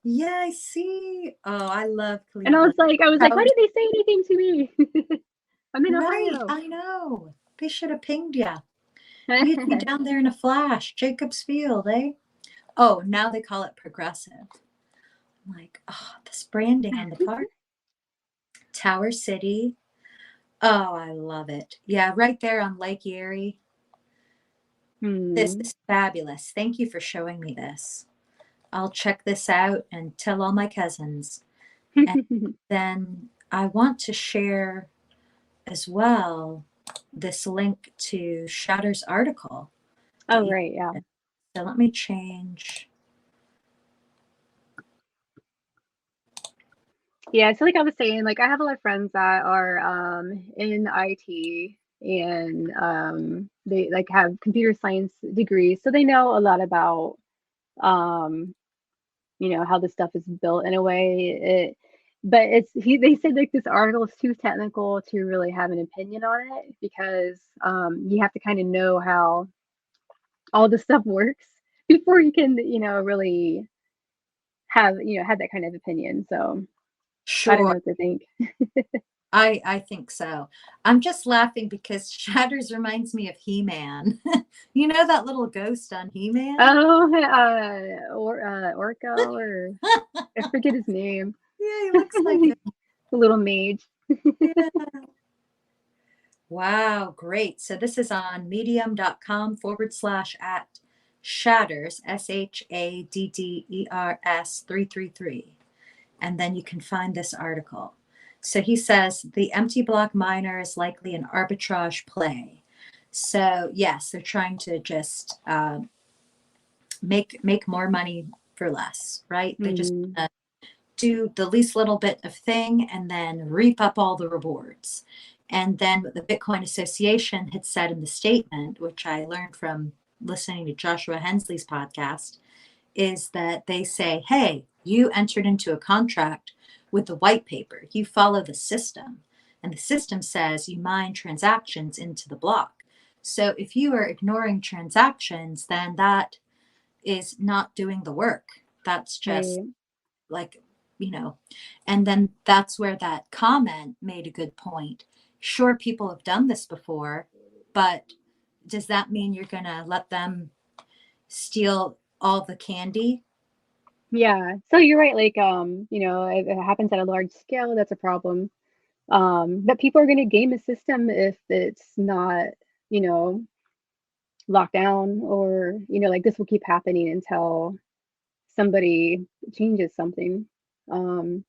yeah, I see. Oh, I love And Cleveland. I was like, why Howard, did they say anything to me? I'm in right, Ohio. I know. They should have pinged you. We'd be down there in a flash. Jacobs Field, eh? Oh, now they call it progressive. I'm like, oh, this branding on the park. Tower City. Oh, I love it. Yeah, right there on Lake Erie. This Hmm. is fabulous. Thank you for showing me this. I'll check this out and tell all my cousins. And then I want to share as well this link to Shatter's article that Oh you right, yeah. did. So let me change. Yeah, so like I was saying, like I have a lot of friends that are in IT and they like have computer science degrees, so they know a lot about um how this stuff is built in a way. But they said like this article is too technical to really have an opinion on it because you have to kind of know how all this stuff works before you can really have that kind of opinion. So I don't know Sure. what to think. I think so. I'm just laughing because Shatters reminds me of He-Man. You know that little ghost on He-Man? Oh, Orko, or I forget his name. Yeah, he looks like The it. little mage. Yeah. Wow, great. So this is on medium.com/ at shatters, SHADDERS 333. And then you can find this article. So he says the empty block miner is likely an arbitrage play. So yes, they're trying to just make more money for less, right? They just Hmm. do the least little bit of thing and then reap up all the rewards. And then what the Bitcoin Association had said in the statement, which I learned from listening to Joshua Hensley's podcast, is that they say, hey, you entered into a contract with the white paper, you follow the system, and the system says you mine transactions into the block. So if you are ignoring transactions, then that is not doing the work. That's just Right. like, and then that's where that comment made a good point. Sure, people have done this before, but does that mean you're going to let them steal all the candy? Yeah. So you're right. Like, if it happens at a large scale, that's a problem. But people are going to game the system if it's not, you know, locked down, or like this will keep happening until somebody changes something. Um,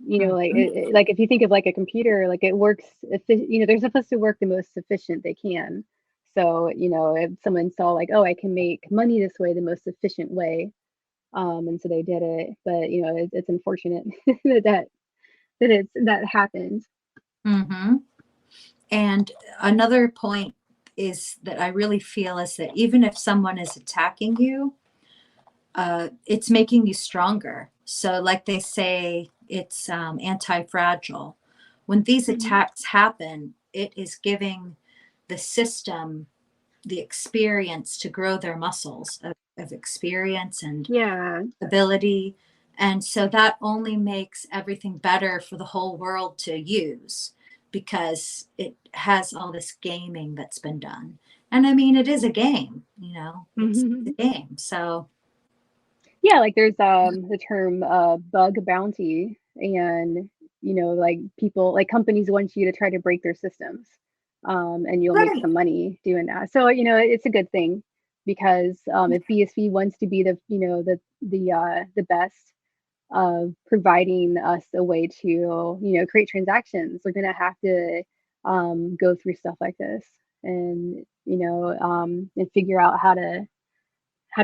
Mhm. like if you think of like a computer, like it works, they're supposed to work the most efficient they can. So, if someone saw like, oh, I can make money this way, the most efficient way, and so they did it. But it's unfortunate that happened. Mhm. And another point is that I really feel is that even if someone is attacking you, it's making you stronger. So, like they say, it's anti-fragile. When these Mhm. attacks happen, it is giving the system the experience to grow their muscles of experience and Yeah. ability. And so that only makes everything better for the whole world to use because it has all this gaming that's been done. And I mean, it is a game, you know, it's a game. So Yeah, like there's the term bug bounty, and like people, like companies want you to try to break their systems, and you'll make right, some money doing that. So it's a good thing, because if BSV wants to be the best of providing us a way to create transactions, we're gonna have to go through stuff like this, and and figure out how to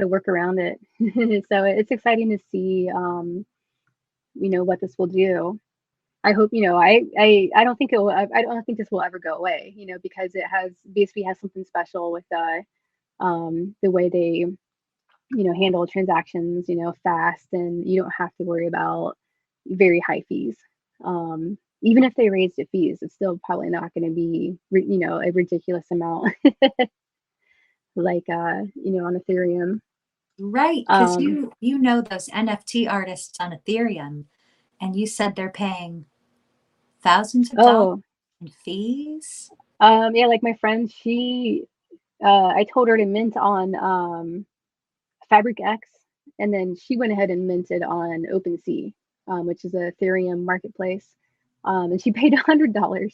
work around it. So it's exciting to see, what this will do. I hope, I don't think I don't think this will ever go away, because BSB has something special with the way they, handle transactions, fast, and you don't have to worry about very high fees. Even if they raised the fees, it's still probably not going to be, a ridiculous amount like, on Ethereum. right. Because Um, you know those NFT artists on Ethereum, and you said they're paying thousands of dollars oh, in fees. yeah, like my friend, I told her to mint on Fabric X, and then she went ahead and minted on OpenSea, which is a Ethereum marketplace, and she paid $100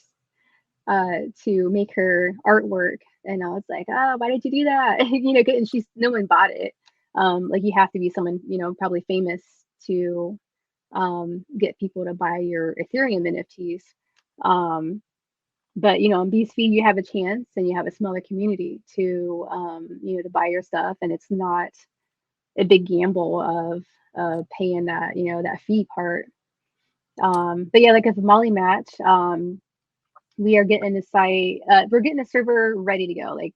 to make her artwork, and I was like, oh, why did you do that? And no one bought it. Like you have to be someone probably famous to get people to buy your Ethereum NFTs. Um, but on BSV, you have a chance, and you have a smaller community to to buy your stuff, and it's not a big gamble of paying that fee part. But yeah, like as a Molly match, we are getting we're getting a server ready to go. Like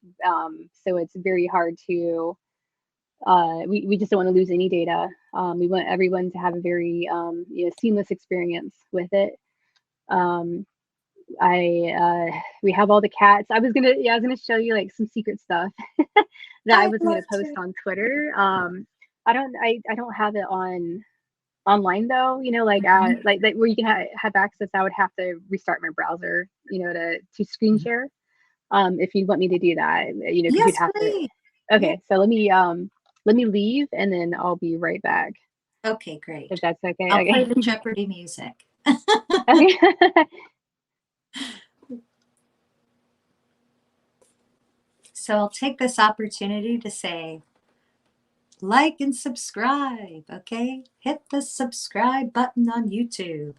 so it's very hard to we just don't want to lose any data. We want everyone to have a very seamless experience with it. Um, I we have all the cats. I was gonna show you like some secret stuff that I I'd wasn't gonna love post to. on Twitter. I don't have it on online though. Mhm. Like where you can have access. I would have to restart my browser, to screen share. If you want me to do that, because you'd Yes, have to. please. Yeah. Okay, so let me leave, and then I'll be right back, Okay, if great. that's okay. I'll play Okay. the Jeopardy music. Okay. So I'll take this opportunity to say, like and subscribe, okay? Hit the subscribe button on YouTube.